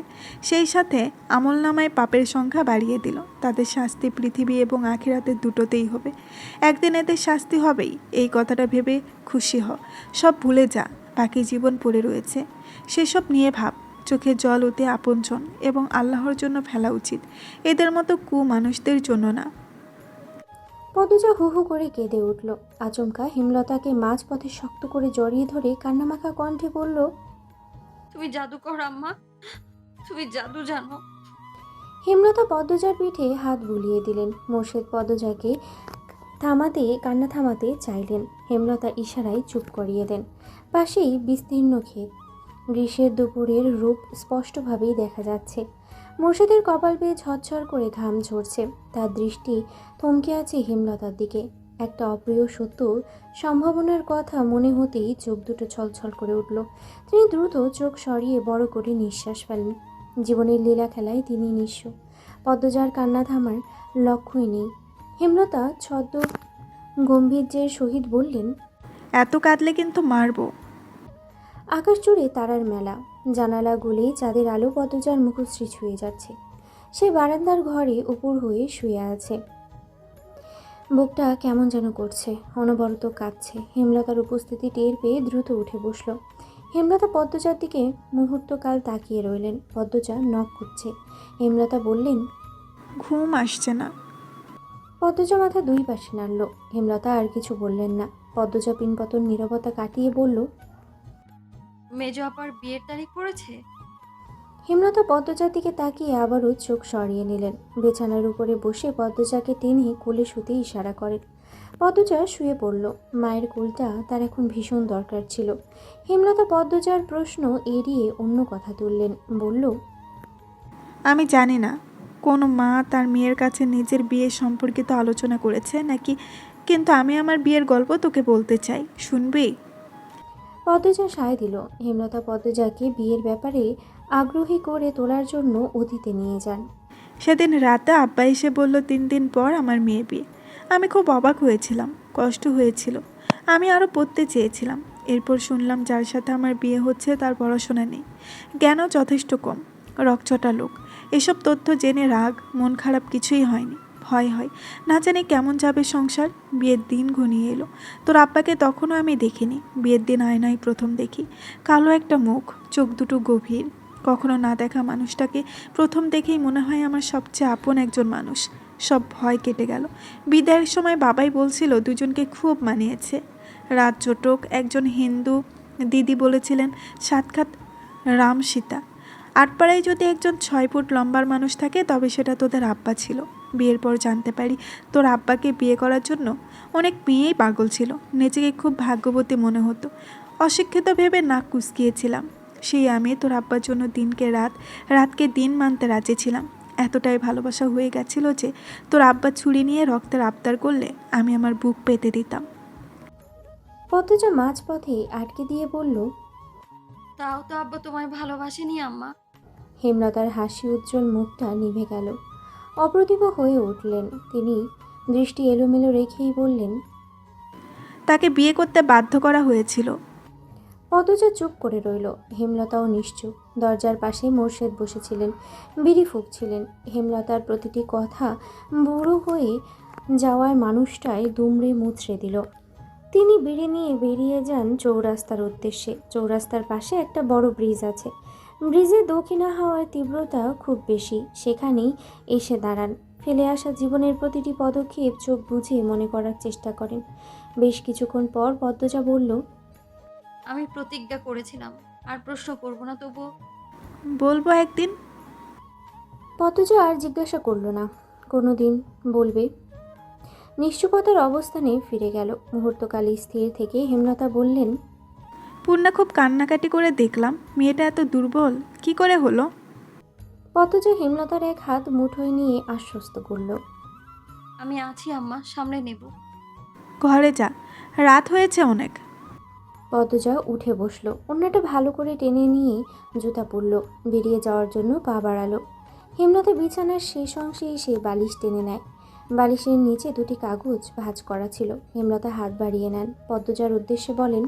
সেই সাথে আমলনামায় পাপের সংখ্যা বাড়িয়ে দিল। তাদের শাস্তি পৃথিবী এবং আখিরাতের দুটোতেই হবে। একদিন এদের শাস্তি হবেই, এই কথাটা ভেবে খুশি হ। সব ভুলে যা, বাকি জীবন পড়ে রয়েছে। সেসব নিয়ে ভাব। চোখে জল ওতে আপনজন এবং আল্লাহর জন্য ফেলা উচিত, এদের মতো মানুষদের জন্য না। পদ্মজা হু হু করে কেঁদে উঠল। আচমকা হেমলতাকে মাঝপথে শক্ত করে জড়িয়ে ধরে কান্নামাখা কণ্ঠে বলল, তুমি জাদু করো আম্মা, তুমি জাদু জানো। হেমলতা পদ্মজার পিঠে হাত বুলিয়ে দিলেন। মোর্শেদ পদ্মজাকে কান্না থামাতে চাইলেন। হেমলতা ইশারায় চুপ করিয়ে দেন। পাশেই বিস্তীর্ণ ক্ষেত। গ্রীষ্মের দুপুরের রূপ স্পষ্টভাবেই দেখা যাচ্ছে। মোর্শেদের কপাল বেয়ে ঝরঝর করে ঘাম ঝরছে। তার দৃষ্টি থমকে আছে হেমলতার দিকে। একটা অপ্রিয় সত্য সম্ভাবনার কথা মনে হতেই চোখ দুটো ছলছল করে উঠল। তিনি দ্রুত চোখ সরিয়ে বড় করে নিঃশ্বাস ফেলেন। জীবনের লীলা খেলায় তিনি নিঃস্ব। পদ্মজার কান্না থামার লক্ষ্যই নেই। হেমলতা ছদ্ম গম্ভীর্যের সহিত বললেন, এত কাঁদলে কিন্তু মারবো। আকাশ জুড়ে তারার মেলা। জানালা গুলি চাঁদের আলো পদ্মজার মুখশ্রী ছুঁয়ে যাচ্ছে। সে বারান্দার ঘরে উপর হয়ে শুয়ে আছে। বুকটা কেমন যেন করছে, অনবরত কাঁদছে। হেমলতার উপস্থিতি টের পেয়ে দ্রুত উঠে বসল। হেমলতা পদ্মজার দিকে মুহূর্তকাল তাকিয়ে রইলেন। পদ্মজা নখ করছে। হেমলতা বললেন, ঘুম আসছে না। পদ্মজা মাথা দুই পাশে নাড়ল। হেমলতা আর কিছু বললেন না। পদ্মজা পিনপতন নীরবতা কাটিয়ে বলল, মেজো আপার বিয়ের তারিখ পড়েছে। হেমলতা পদ্মজার দিকে তাকিয়ে আবারও চোখ সরিয়ে নিলেন। বিছানার উপরে বসে পদ্মজাকে টেনে কোলে শুতে ইশারা করেন। পদ্মজা শুয়ে পড়ল। মায়ের কোলটা তার এখন ভীষণ দরকার ছিল। হেমলতা পদ্মজার প্রশ্ন এড়িয়ে অন্য কথা তুললেন। বলল, আমি জানি না কোনো মা তার মেয়ের কাছে নিজের বিয়ে সম্পর্কিত আলোচনা করেছে নাকি, কিন্তু আমি আমার বিয়ের গল্প তোকে বলতে চাই, শুনবি? পদ্মজা সায় দিল। হেমলতা পদ্মজাকে বিয়ের ব্যাপারে আগ্রহী করে তোলার জন্য অতীতে নিয়ে যান। সেদিন রাতে আব্বা এসে বলল 3 দিন পর আমার মেয়ে বিয়ে। আমি খুব অবাক হয়েছিলাম, কষ্ট হয়েছিল। আমি আরও পড়তে চেয়েছিলাম। এরপর শুনলাম যার সাথে আমার বিয়ে হচ্ছে তার পড়াশোনা নেই, জ্ঞানও যথেষ্ট কম, রকচটা লোক। এসব তথ্য জেনে রাগ মন খারাপ কিছুই হয়নি, ভয় হয় না জানি কেমন যাবে সংসার। বিয়ের দিন ঘনিয়ে এলো। তোর আব্বাকে তখনও আমি দেখিনি। বিয়ের দিন আয়নায় প্রথম দেখি। কালো একটা মুখ, চোখ দুটো গভীর। কখনো না দেখা মানুষটাকে প্রথম দেখেই মনে হয় আমার সবচেয়ে আপন একজন মানুষ। সব ভয় কেটে গেল। বিদায়ের সময় বাবাই বলছিল দুজনকে খুব মানিয়েছে। রাত জোটক একজন হিন্দু দিদি বলেছিলেন সাক্ষাৎ রাম সীতা। আটপাড়ায় যদি একজন 6 ফুট লম্বার মানুষ থাকে তবে সেটা তোদের আব্বা ছিল। বিয়ের পর জানতে পারি তোর আব্বাকে বিয়ে করার জন্য অনেক মেয়েই পাগল ছিল। নিজেকে খুব ভাগ্যবতী মনে হতো। অশিক্ষিত ভেবে নাক কুঁচকিয়েছিলাম। সেই আমি তোর আব্বার জন্য দিনকে রাত, রাতকে দিন মানতে রাজি ছিলাম। এতটাই ভালোবাসা হয়ে গেছিল যে তোর আব্বা ছুরি নিয়ে রক্তের আবদার করলে আমি আমার বুক পেতে দিতাম। পদ্মজা মাঝপথে আটকে দিয়ে বলল, তাও তো আব্বা তোমায় ভালোবাসেনি আম্মা। হেমলতার হাসি উজ্জ্বল মুখটা নিভে গেল। অপ্রতিভ হয়ে উঠলেন। তিনি দৃষ্টি এলোমেলো রেখেই বললেন, তাকে বিয়ে করতে বাধ্য করা হয়েছিল। পদজা চুপ করে রইল। হেমলতাও নিশ্চুপ। দরজার পাশে মোর্শেদ বসেছিলেন, বিড়ি ফুঁকছিলেন। হেমলতার প্রতিটি কথা বুড়ো হয়ে যাওয়ার মানুষটাই দুমড়ে মুচড়ে দিল। তিনি বিড়ি নিয়ে বেরিয়ে যান চৌরাস্তার উদ্দেশ্যে। চৌরাস্তার পাশে একটা বড় ব্রিজ আছে। ব্রিজে দক্ষিণা হাওয়ার তীব্রতা খুব বেশি। সেখানেই এসে দাঁড়ান। ফেলে আসা জীবনের প্রতিটি পদক্ষেপ চোখ বুজে মনে করার চেষ্টা করেন। বেশ কিছুক্ষণ পর পদ্মজা বলল, আমি প্রতিজ্ঞা করেছিলাম আর প্রশ্ন করব না, তবুও বলবো একদিন। পদ্মজা আর জিজ্ঞাসা করল না। কোনো দিন বলবে। নিশ্চুপতার অবস্থানে ফিরে গেল। মুহূর্তকাল স্থির থেকে হেমলতা বললেন, পূর্ণা খুব কান্নাকাটি করে দেখলাম। মেয়েটা এত দুর্বল কি করে হলো? পদ্মজা হেমলতার এক হাত মুঠোয় নিয়ে আশ্বস্ত করল, আমি আছি আম্মা, সামলে নেব। ঘরে যা, রাত হয়েছে অনেক। পদ্মজা উঠে বসল। অন্যটা ভালো করে টেনে নিয়ে জুতা পরল। বেরিয়ে যাওয়ার জন্য পা বাড়ালো। হেমলতা বিছানার শেষ অংশে এসে বালিশ টেনে নেয়। বালিশের নিচে দুটি কাগজ ভাঁজ করা ছিল। হেমলতা হাত বাড়িয়ে নেন। পদ্মজার উদ্দেশ্যে বলেন,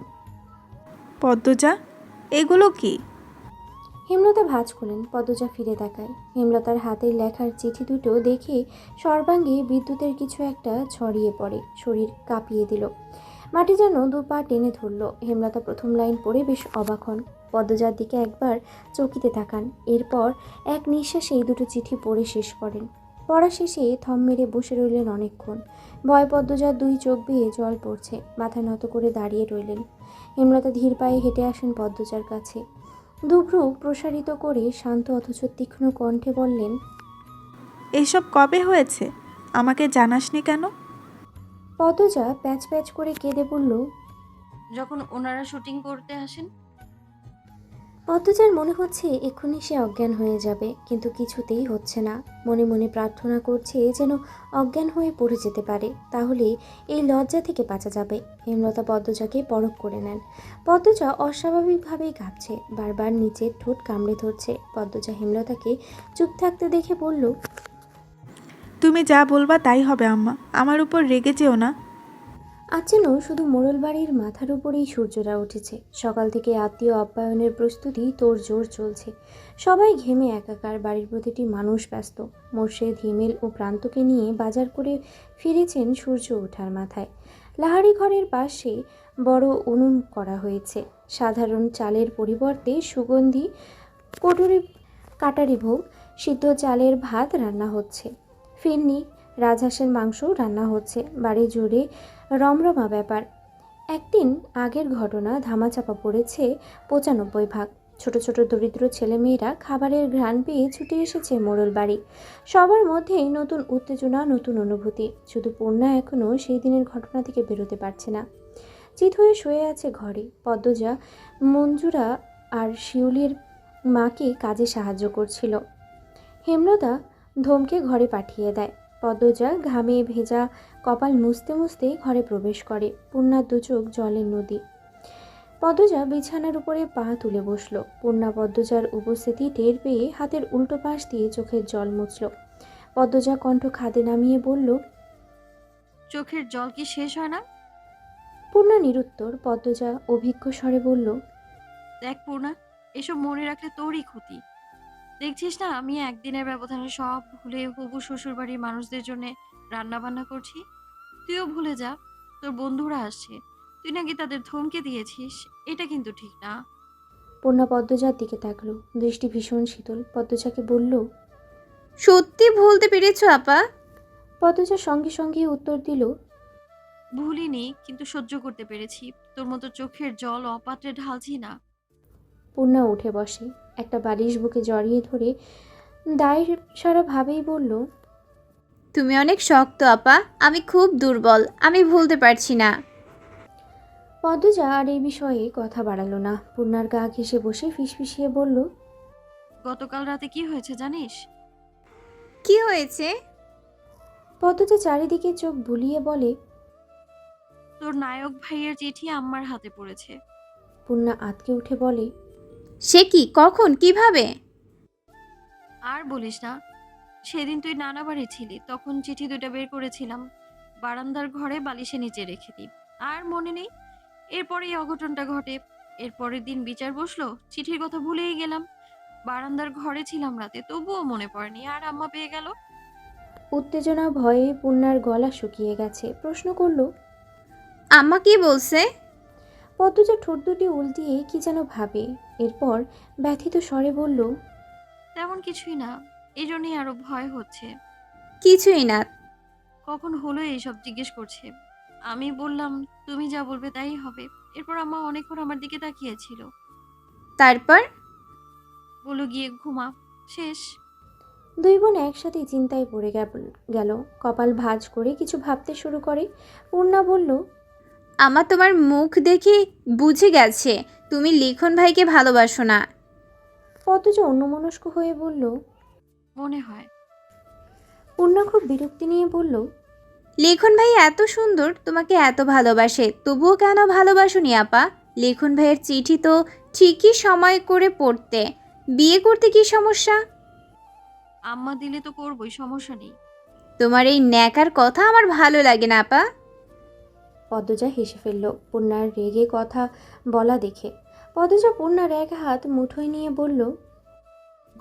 পদ্মজা, এগুলো কি? হেমলতা ভাঁজ করলেন। পদ্মজা ফিরে তাকায়। হেমলতার হাতের লেখার চিঠি দুটো দেখে সর্বাঙ্গে বিদ্যুতের কিছু একটা ছড়িয়ে পড়ে। শরীর কাঁপিয়ে দিল। মাটি যেন দু পা টেনে ধরল। হেমলতা প্রথম লাইন পড়ে বেশ অবাক হন। পদ্মজার দিকে একবার চকিতে তাকান। এরপর এক নিঃশ্বাসে এই দুটো চিঠি পড়ে শেষ করেন। পড়া শেষে থম মেরে বসে রইলেন অনেকক্ষণ। ভয় পদ্মজার দুই চোখ বেয়ে জল পড়ছে। মাথা নত করে দাঁড়িয়ে রইলেন। হেমলতা ধীর পায়ে হেঁটে আসেন পদ্মজার কাছে। দুভ্রু প্রসারিত করে শান্ত অথচ তীক্ষ্ণ কণ্ঠে বললেন, এসব কবে হয়েছে? আমাকে জানাসনি কেন? পদ্মজা প্যাচ প্যাচ করে কেঁদে বলল, যখন ওনারা শুটিং করতে আসেন। পদ্মজার মনে হচ্ছে এক্ষুনি সে অজ্ঞান হয়ে যাবে, কিন্তু কিছুতেই হচ্ছে না। মনে মনে প্রার্থনা করছে যেন অজ্ঞান হয়ে পড়ে যেতে পারে, তাহলে এই লজ্জা থেকে বাঁচা যাবে। হেমলতা পদ্মজাকে পরখ করে নেন। পদ্মজা অস্বাভাবিকভাবেই কাঁপছে, বারবার নিচের ঠোঁট কামড়ে ধরছে। পদ্মজা হেমলতাকে চুপ থাকতে দেখে বলল, তুমি যা বলবা তাই হবে আম্মা, আমার উপর রেগে যেও না। আজ যেন শুধু মোড়ল বাড়ির মাথার উপরেই সূর্যটা উঠেছে। সকাল থেকে আত্মীয় আপ্যায়নের প্রস্তুতি তোড়জোড় চলছে। সবাই ঘেমে একাকার। বাড়ির প্রতিটি মানুষ ব্যস্ত। মোর্শেদ, হিমেল ও প্রান্তকে নিয়ে বাজার করে ফিরেছেন সূর্য ওঠার মাথায়। লাহারি ঘরের পাশে বড় উনুন করা হয়েছে। সাধারণ চালের পরিবর্তে সুগন্ধি কটুরি কাটারি ভোগ, সিদ্ধ চালের ভাত রান্না হচ্ছে। ফিরনি, রাজহাঁসের মাংস রান্না হচ্ছে। বাড়ি জুড়ে রমরমা ব্যাপার। একদিন আগের ঘটনা ধামাচাপা পড়েছে ৯৫ ভাগ। ছোট ছোট দরিদ্র ছেলেমেয়েরা খাবারের ঘ্রাণ পেয়ে ছুটে এসেছে মোড়ল বাড়ি। সবার মধ্যেই নতুন উত্তেজনা, নতুন অনুভূতি। শুধু পূর্ণা এখনও সেই দিনের ঘটনা থেকে বেরোতে পারছে না। চিত হয়ে শুয়ে আছে ঘরে। পদ্মজা মঞ্জুরা আর শিউলির মাকে কাজে সাহায্য করছিল। হেমলতা ধমকে ঘরে পাঠিয়ে দেয়। পদ্মজা ঘামে ভেজা কপাল মুছতে মুছতে ঘরে প্রবেশ করে। পূর্ণার দু চোখ জলের নদী। পদ্মজা বিছানার উপরে পা তুলে বসল। পূর্ণা পদ্মজার উপস্থিতি টের পেয়ে হাতের উল্টো পাশ দিয়ে চোখের জল মুছল। পদ্মজা কণ্ঠ খাদে নামিয়ে বলল, চোখের জল কি শেষ হয় না? পূর্ণা নিরুত্তর। পদ্মজা অভিজ্ঞ স্বরে বলল, দেখ পূর্ণা, এসব মনে রাখলে তোরই ক্ষতি। দেখছিস না আমি একদিনের ব্যবধানে সব ভুলে হবু শ্বশুর বাড়ির মানুষদের জন্য রান্না বান্না করছি। তুইও ভুলে যা, তোর বন্ধুরা আসছে, তুই নাকি তাদের ধমকে দিয়েছিস। এটা কিন্তু ঠিক না। পূর্ণা পদ্মজার দিকে তাকলো। দৃষ্টি ভীষণ শীতল। পদ্মজাকে বলল, সত্যি ভুলতে পেরেছো আপা? পদ্মজা সঙ্গে সঙ্গে উত্তর দিল, ভুলিনি, কিন্তু সহ্য করতে পেরেছি। তোর মতো চোখের জল অপাত্রে ঢালছি না। পূর্ণা উঠে বসে। একটা বালিশ বুকে জড়িয়ে ধরে দায় সারা ভাবেই বলল, তুমি অনেক শক্ত আপা, আমি খুব দুর্বল, আমি ভুলতে পারছি না। পদ্মজা আর এই বিষয়ে কথা বাড়ালো না। পূর্ণার গা ঘেঁষে বসে ফিসফিসিয়ে বলল, গতকাল রাতে কি হয়েছে জানিস? কি হয়েছে? পদ্মজা চারিদিকে চোখ বুলিয়ে বলে, তোর নায়ক ভাইয়ের চিঠি আম্মার হাতে পড়েছে। পূর্ণা আঁতকে উঠে বলে, সে কি, কখন, কিভাবে? আর বলিস না, সেদিন তুই নানা বাড়ি ছিলি, তখন চিঠি দুটো বের করেছিলাম, বারান্দার ঘরে বালিশের নিচে রেখে দিই। আর মনে নেই? এরপরে এই অঘটনটা ঘটে। এর পরের দিন বিচার বসলো, চিঠির কথা ভুলেই গেলাম। বারান্দার ঘরে ছিলাম রাতে, তবুও মনে পড়েনি, আর আম্মা পেয়ে গেল। উত্তেজনা ভয়ে পূর্ণার গলা শুকিয়ে গেছে। প্রশ্ন করলো, আম্মা কি বলছে? পদ্মজা ঠোঁট দুটি উল্টিয়ে কি যেন ভাবে। এরপর ব্যথিত স্বরে বলল, তেমন কিছুই না, এই জন্যই আরো ভয় হচ্ছে। কিছুই না। কখন হলো এইসব জিজ্ঞেস করছে। আমি বললাম, তুমি যা বলবে তাই হবে। এরপর আম্মা অনেকক্ষণ আমার দিকে তাকিয়েছিল, তারপর? বলল গিয়ে ঘুমা। শেষ। দুই বোন একসাথে চিন্তায় পড়ে গেল। কপাল ভাঁজ করে কিছু ভাবতে শুরু করে। পূর্ণা বলল, আমার তোমার মুখ দেখে বুঝে গেছে তুমি লিখন ভাইকে ভালোবাসো না। পদ্মজা অন্যমনস্ক হয়ে বলল। মনে হয়। পূর্ণা খুব বিরক্তি নিয়ে বলল, লিখন ভাই এত সুন্দর, তোমাকে এত ভালোবাসে, তবুও কেন ভালোবাসোনি আপা? লিখন ভাইয়ের চিঠি তো ঠিকই সময় করে পড়তে, বিয়ে করতে কি সমস্যা? আম্মা দিলে তো করবই, সমস্যা নেই। তোমার এই ন্যাকার কথা আমার ভালো লাগে না আপা। পদ্মজা হেসে ফেলল পূর্ণার রেগে কথা বলা দেখে। পদ্মজা পূর্ণার এক হাত মুঠোয় নিয়ে বলল,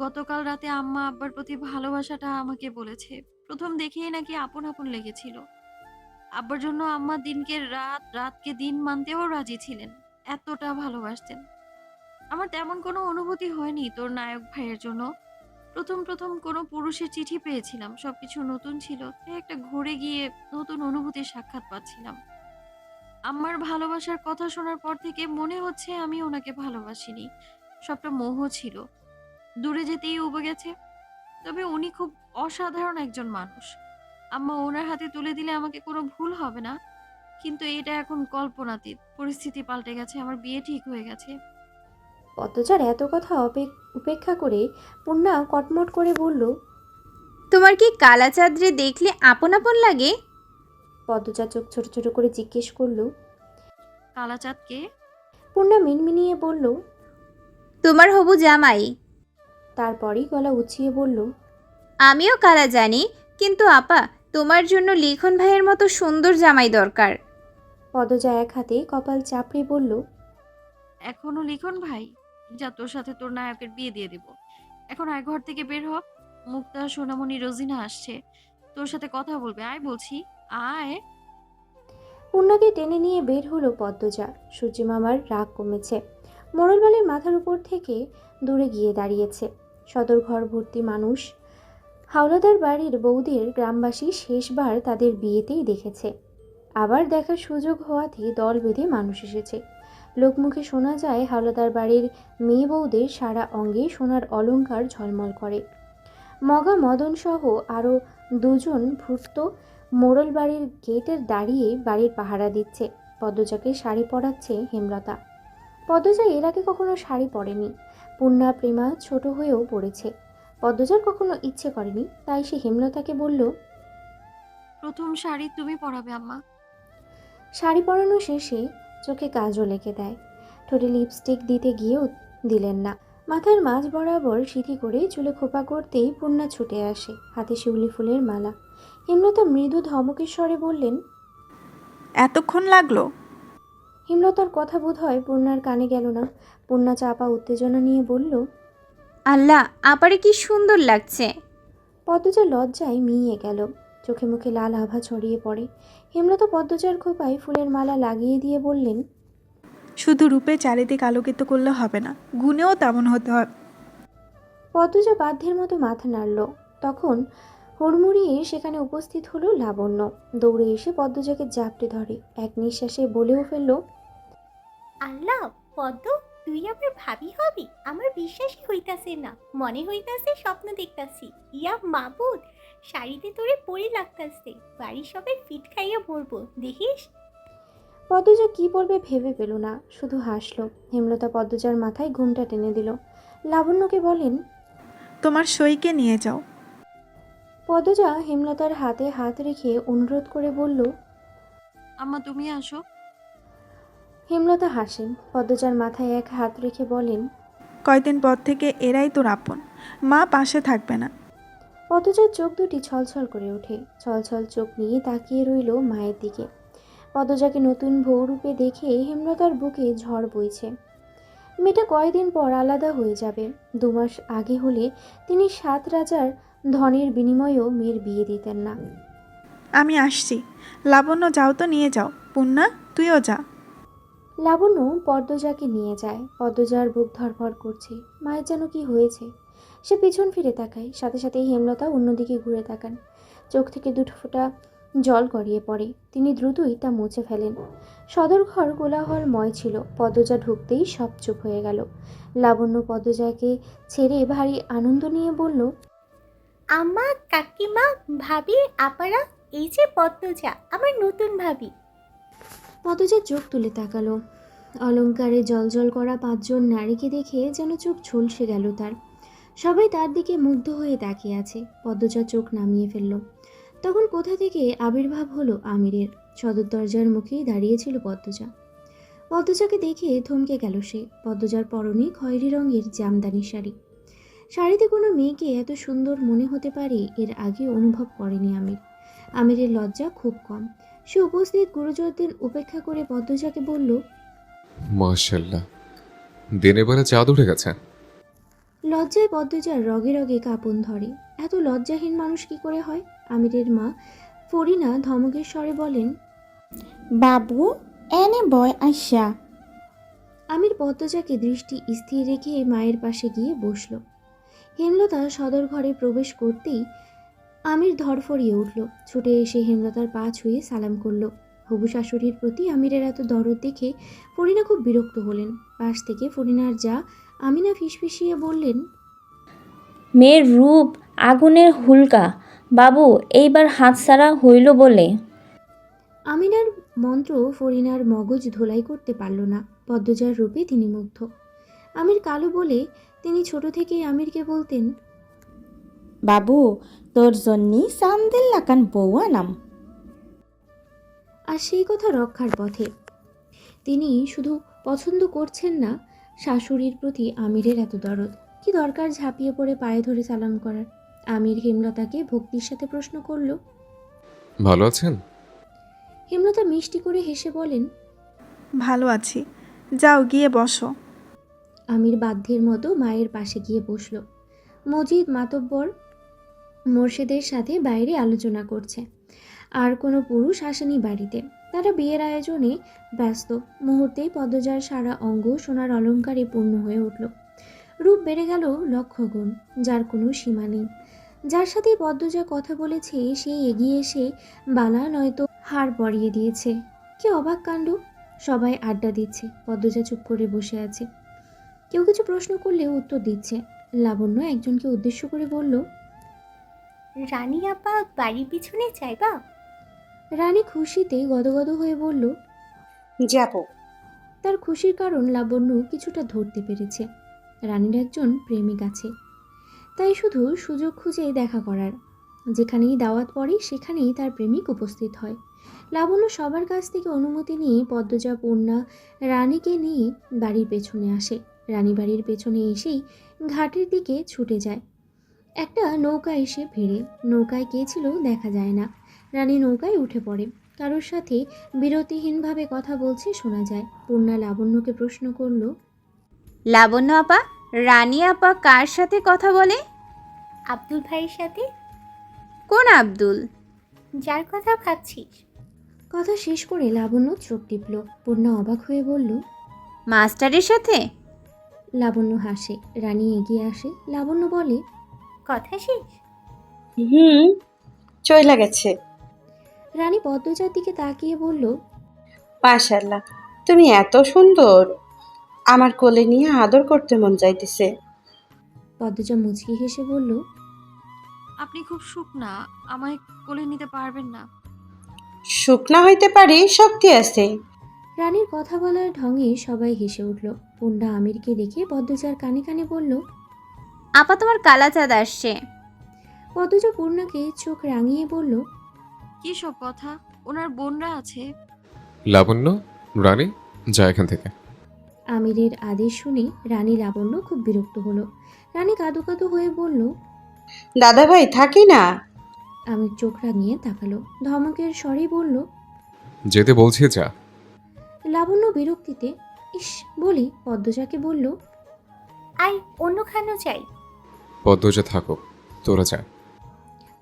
গতকাল রাতে আম্মা আব্বার প্রতি ভালোবাসাটা আমাকে বলেছে। প্রথম দেখেই নাকি আপন আপন লেগেছিল। আব্বার জন্য আম্মা দিনকে রাত, রাতকে দিন মানতেও রাজি ছিলেন, এতটা ভালোবাসতেন। আমার তেমন কোনো অনুভূতি হয়নি তোর নায়ক ভাইয়ের জন্য। প্রথম প্রথম কোনো পুরুষের চিঠি পেয়েছিলাম, সবকিছু নতুন ছিল, তাই একটা ঘুরে গিয়ে নতুন অনুভূতির সাক্ষাৎ পাচ্ছিলাম। আমার ভালোবাসার কথা শোনার পর থেকে মনে হচ্ছে আমি ওনাকে ভালোবাসিনি, সবটা মোহ ছিল। দূরে যেতেই উবে গেছে। তবে উনি খুব অসাধারণ একজন মানুষ। আম্মা ওনার হাতে তুলে দিলে আমাকে কোনো ভুল হবে না, কিন্তু এটা এখন কল্পনাতীত। পরিস্থিতি পাল্টে গেছে, আমার বিয়ে ঠিক হয়ে গেছে। পদ্মজার এত কথা উপেক্ষা করে পূর্ণা কটমট করে বলল, তোমার কি কালা চাঁদরে দেখলে আপন আপন লাগে? পদ্মজা চোখ ছোট ছোট করে জিজ্ঞেস করলো। কালাচাঁদকে? পূর্ণা মিনমিনিয়ে বলল, তোমার হবু জামাই। তারপরই গলা উঁচিয়ে বলল, আমিও কালা জানি, কিন্তু আপা তোমার জন্য লিখন ভাইয়ের মতো সুন্দর জামাই দরকার। পদ্মজা এক হাতে কপাল চাপড়ে বলল, এখনো লিখন ভাই? যা, তোর সাথে তোর নায়কের বিয়ে দিয়ে দেব। এখন আয়, ঘর থেকে বের হ। মুক্তা, সোনামণি, রোজিনা আসছে, তোর সাথে কথা বলবে। আয় বলছি, আয়। পূর্ণাকে টেনে নিয়ে বের হলো পদ্মজা। সূর্যি মামার রাগ কমেছে। মোড়লবালির মাথার উপর থেকে দূরে গিয়ে দাঁড়িয়েছে। সদর ঘর ভর্তি মানুষ। হাওলাদার বাড়ির বৌদের গ্রামবাসী শেষবার তাদের বিয়েতেই দেখেছে। আবার দেখার সুযোগ হওয়াতে দল বেঁধে মানুষ এসেছে। লোকমুখে শোনা যায় হাওলাদার বাড়ির মেয়ে বৌদের সারা অঙ্গে সোনার অলংকার ঝলমল করে। মগা মদন সহ আরও দুজন ভূত মোড়ল বাড়ির গেটের দাঁড়িয়ে বাড়ির পাহারা দিচ্ছে। পদ্মজাকে শাড়ি পরাচ্ছে হেমলতা। পদ্মজা এর আগে কখনো শাড়ি পরেনি। পূর্ণা প্রেমা ছোট হয়েও পড়েছে। পদ্মজার কখনো ইচ্ছে করেনি, তাই সে হেমলতাকে বলল, প্রথম শাড়ি তুমি পরাবে আম্মা। শাড়ি পরানো শেষে চোখে কাজও লেগে দেয়। ঠোঁটে লিপস্টিক দিতে গিয়েও দিলেন না। মাথার মাঝ বরাবর সিঁথি করে চুলে খোপা করতেই পূর্ণা ছুটে আসে, হাতে শিউলি ফুলের মালা। হেমলতা মৃদু ধমকের স্বরে বললেন, এতক্ষণ লাগলো? হেমলতার কথা বোধ হয় পূর্ণার কানে গেল না। পূর্ণা চাপা উত্তেজনা নিয়ে বলল, আল্লাহ, আপারে কি সুন্দর লাগছে। পদ্মজা লজ্জায় মিইয়ে গেল। চোখে মুখে লাল আভা ছড়িয়ে পড়ে। হেমলতা পদ্মজার খোপায় ফুলের মালা লাগিয়ে দিয়ে বললেন, শুধু রূপে চারিদিক আলোকিত করলে হবে না, গুণেও তেমন হতে হবে। পদ্মজা বাধ্যের মতো মাথা নাড়ল। তখন হুড়মুড়িয়ে সেখানে উপস্থিত হলো লাবণ্য। দৌড়ে এসে পদ্মজাকে জাপটে ধরে এক নিঃশ্বাসে বলেও ফেলল, আল্লাহ, পদ্ম তুই আমার ভাবি হবি? আমার বিশ্বাসই হইতাছে না, মনে হইতাছে স্বপ্ন দেখতাছি। ইয়া মাবুদ, শাড়িতে তোরে পরি লাগতাছে, বাড়ির সবাই ফিট খাইয়া মরবো, দেখিস। পদ্মজা কি বলবে ভেবে পেল না, শুধু হাসলো। হেমলতা পদ্মজার মাথায় ঘুমটা টেনে দিল। লাবণ্যকে বলেন, তোমার সইকে নিয়ে যাও। পদ্মজা হেমলতার হাতে হাত রেখে অনুরোধ করে বলল, আম্মা তুমি আসো। হেমলতা হাসেন। পদ্মজার মাথায় এক হাত রেখে বলেন, কয়দিন পর থেকে এরাই তোর আপন, মা পাশে থাকবে না। পদ্মজার চোখ দুটি ছলছল করে ওঠে, ছলছল চোখ নিয়ে তাকিয়ে রইল মায়ের দিকে। পদ্মজাকে নতুন বউরূপে দেখে হেমলতার বুকে ঝড় বইছে। মেয়েটা কয়েকদিন পর আলাদা হয়ে যাবে। 2 মাস আগে হলে তিনি 7 রাজার ধনের বিনিময়েও মেয়ের বিয়ে দিতেন না। আমি আসছি। লাবণ্য, যাও তো, নিয়ে যাও। পূর্ণা, তুইও যা। লাবণ্য পদ্মজাকে নিয়ে যায়। পদ্মজার বুক ধড়ফড় করছে। মায়ের যেন কি হয়েছে। সে পিছন ফিরে তাকায়, সাথে সাথেই হেমলতা অন্যদিকে ঘুরে তাকান। চোখ থেকে 2 ফোঁটা জল গড়িয়ে পড়ে। তিনি দ্রুতই তা মুছে ফেলেন। সদর ঘর কোলাহলময় ছিল। পদ্মজা ঢুকতেই সব চুপ হয়ে গেল। লাবণ্য পদ্মজাকে ছেড়ে ভারী আনন্দ নিয়ে বলল, আম্মা, কাকিমা, ভাবি, আপারা, এই যে পদ্মজা, আমার নতুন ভাবি। পদ্মজা চোখ তুলে তাকালো। অলংকারে জলজল করা 5 জন নারীকে দেখে যেন চোখ ঝলসে গেল তার। সবাই তার দিকে মুগ্ধ হয়ে তাকিয়ে আছে। পদ্মজা চোখ নামিয়ে ফেলল। তখন কোথা থেকে আবির্ভাব হলো আমিরের। সদর দরজার মুখেই দাঁড়িয়েছিল পদ্মজা। পদ্মজাকে দেখে থমকে গেল সে। পদ্মজার পরনে খয়েরি রঙের জামদানি শাড়ি। শাড়িতে কোনো মেয়েকে এত সুন্দর মনে হতে পারে এর আগে অনুভব করেনি আমির। আমিরের লজ্জা খুব কম। সে উপস্থিত গুরুজনদের উপেক্ষা করে পদ্মজাকে বলল, মাশাল্লাহ, দিনের বেলা চাঁদ উঠে গেছে। লজ্জায় পদ্মজার রগে রগে কাঁপন ধরে। এত লজ্জাহীন মানুষ কি করে হয়? আমিরের মা ফরিনা ধমকের স্বরে বলেন, বাবু, এনে বয় আইসা। আমির পদ্মজাকে দৃষ্টি স্থির রেখে মায়ের পাশে গিয়ে বসল। হেমলতা সদর ঘরে প্রবেশ করতেই আমির ধরফরিয়ে উঠল। ছুটে এসে হেমলতার পা ছুঁয়ে সালাম করল। হবু শাশুড়ির প্রতি আমিরের এত দরদ দেখে ফরিনা খুব বিরক্ত হলেন। পাশ থেকে ফরিনার যা আমিনা ফিসফিসিয়ে বললেন, মেয়ের রূপ আগুনের হুলকা, বাবু এইবার হাতছাড়া হইল বলে। আমিনার মন্ত্র ফরিনার মগজ ধোলাই করতে পারল না। পদ্মজার রূপে তিনি মুগ্ধ। আমির কালো বলে তিনি ছোট থেকেই আমিরকে বলতেন, বাবু, তোর জন্যই সান্দেল লাকান বউ আনাম। আর সেই কথা রক্ষার পথে। তিনি শুধু পছন্দ করছেন না, শাশুড়ির প্রতি আমিরের এত দরদ। কি দরকার ঝাঁপিয়ে পড়ে পায়ে ধরে সালাম করার? আমির হেমলতাকে ভক্তির সাথে প্রশ্ন করল। ভালো আছেন? হেমলতা মিষ্টি করে হেসে বলেন, ভালো আছি, যাও গিয়ে বসো। আমির বাধ্যের মতো মায়ের পাশে গিয়ে বসল। মজিদ মাতব্বর মোর্শেদের সাথে বাইরে আলোচনা করছে। আর কোনো পুরুষ আসেনি বাড়িতে। তারা বিয়ের আয়োজনে ব্যস্ত। মুহূর্তেই পদ্মজার সারা অঙ্গ সোনার অলংকারে পূর্ণ হয়ে উঠল। রূপ বেড়ে গেল লক্ষগুণ, যার কোনো সীমা নেই। যার সাথে পদ্মজা কথা বলেছে সে এগিয়ে এসে বালা নয়তো হার পরিয়ে দিয়েছে। কি অবাক কাণ্ড! সবাই আড্ডা দিচ্ছে, পদ্মজা চুপ করে বসে আছে। কেউ কিছু প্রশ্ন করলে উত্তর দিচ্ছে। লাবণ্য একজনকে উদ্দেশ্য করে বলল, রানী আপা, বাড়ির পিছনে যাইবা? রানী খুশিতে গদগদ হয়ে বলল, যাব। তার খুশির কারণ লাবণ্য কিছুটা ধরতে পেরেছে। রানীর একজন প্রেমিক আছে, তাই শুধু সুযোগ খুঁজে দেখা করার। যেখানেই দাওয়াত পড়ে সেখানেই তার প্রেমিক উপস্থিত হয়। লাবণ্য সবার কাছ থেকে অনুমতি নিয়ে পদ্মজা, পূর্ণা, রানীকে নিয়ে বাড়ির পেছনে আসে। রানী বাড়ির পেছনে এসেই ঘাটের দিকে ছুটে যায়। একটা নৌকা এসে ভিড়ে। নৌকায় কে ছিল দেখা যায় না। রানী নৌকায় উঠে পড়ে। কারোর সাথে বিরতিহীনভাবে কথা বলছে শোনা যায়। পূর্ণা লাবণ্যকে প্রশ্ন করল, লাবণ্য আপা, রানী আপা কার সাথে কথা বলে? আব্দুল ভাইয়ের সাথে। কোন আব্দুল? যার কথা ভাবছিস। কথা শেষ করে লাবণ্য চোখ টিপল। পূর্ণা অবাক হয়ে বলল, মাস্টারের সাথে? লাবণ্য হাসে। রানী এগিয়ে আসে। লাবণ্য বলে, কথা শেষ? চইলা গেছে। রানী পদ্মজার দিকে তাকিয়ে বলল, মাশাআল্লাহ, তুমি এত সুন্দর, আমার কোলে নিয়ে আদর করতে মন যাইতেছে। পদ্মজা মুচকি হেসে বলল, আপনি খুব শুকনা, আমায় কোলে নিতে পারবেন না। শুকনা হইতে পারি, শক্তি আছে। রানীর কথা বলার ঢঙে সবাই হেসে উঠল। পূর্ণা আমিরকে দেখে পদ্মজার কানে কানে বলল, আপা, তোমার কালাচাঁদ আসছে। পদ্মজা পূর্ণাকে চোখ রাঙিয়ে বলল, কি সব কথা? ওনার বোনরা আছে। লাবণ্য, রানী, যা এখান থেকে। আমিরের আদেশ শুনে রানী লাবণ্য খুব বিরক্ত হলো। রানী কাঁদো কাঁদো হয়ে বলল, দাদাভাই থাকি না। আমি চোখ রাঙিয়ে তাকালো, ধমকের স্বরেই বলল। যেতে বলছি যা। লাবণ্য বিরক্তিতে ইস বলি পদ্মজাকে বলল। আই অন্যখানেও যাই। পদ্মজা থাকো, তোরা যা।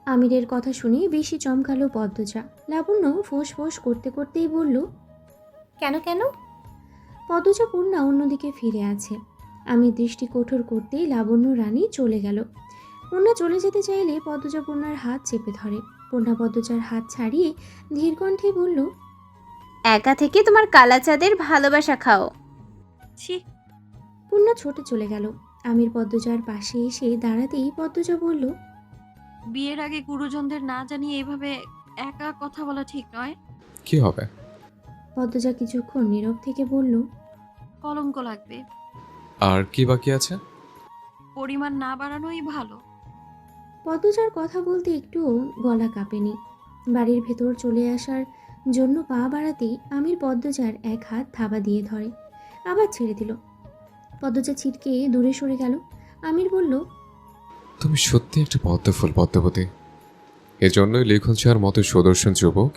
আমিরের কথা শুনে বেশি চমকালো পদ্মজা। লাবণ্য ফোঁস ফোঁস করতে করতেই বলল। কেন কেন? পদ্মজা পূর্ণা অন্যদিকে ফিরে আছে। আমি দৃষ্টি কঠোর করতেই লাবণ্য রানী চলে গেল। পূর্ণা চলে যেতে চাইলে পদ্মজা পূর্ণার হাত চেপে ধরে। পূর্ণা পদ্মজার হাত ছাড়িয়ে ধীর কণ্ঠে বলল। একা থেকে তোমার কালাচাঁদের ভালোবাসা খাও। ছি। পূর্ণা ছুটে চলে গেল। আমির পদ্মজার পাশে এসে দাঁড়াতেই পদ্মজা বলল। বিয়ের আগে গুরুজনদের না জানিয়ে এভাবে একা কথা বলা ঠিক নয়। কি হবে? পদ্মজা কিছুক্ষণ নীরব থেকে বলল। কলঙ্ক লাগবে। আর কি বাকি আছে? পরিমাণ না বাড়ানোই ভালো। পদ্মজার কথা বলতে একটুও গলা কাঁপেনি। বাড়ির ভেতর চলে আসার জন্য পা বাড়াতেই আমির পদ্মজার এক হাত থাবা দিয়ে ধরে, আবার ছেড়ে দিল। পদ্মজা ছিটকে দূরে সরে গেল। আমির বলল। তুমি সত্যি একটা পদ্মফুল পদ্মবতী। এজন্যই লিখন চার মতো সুদর্শন যুবক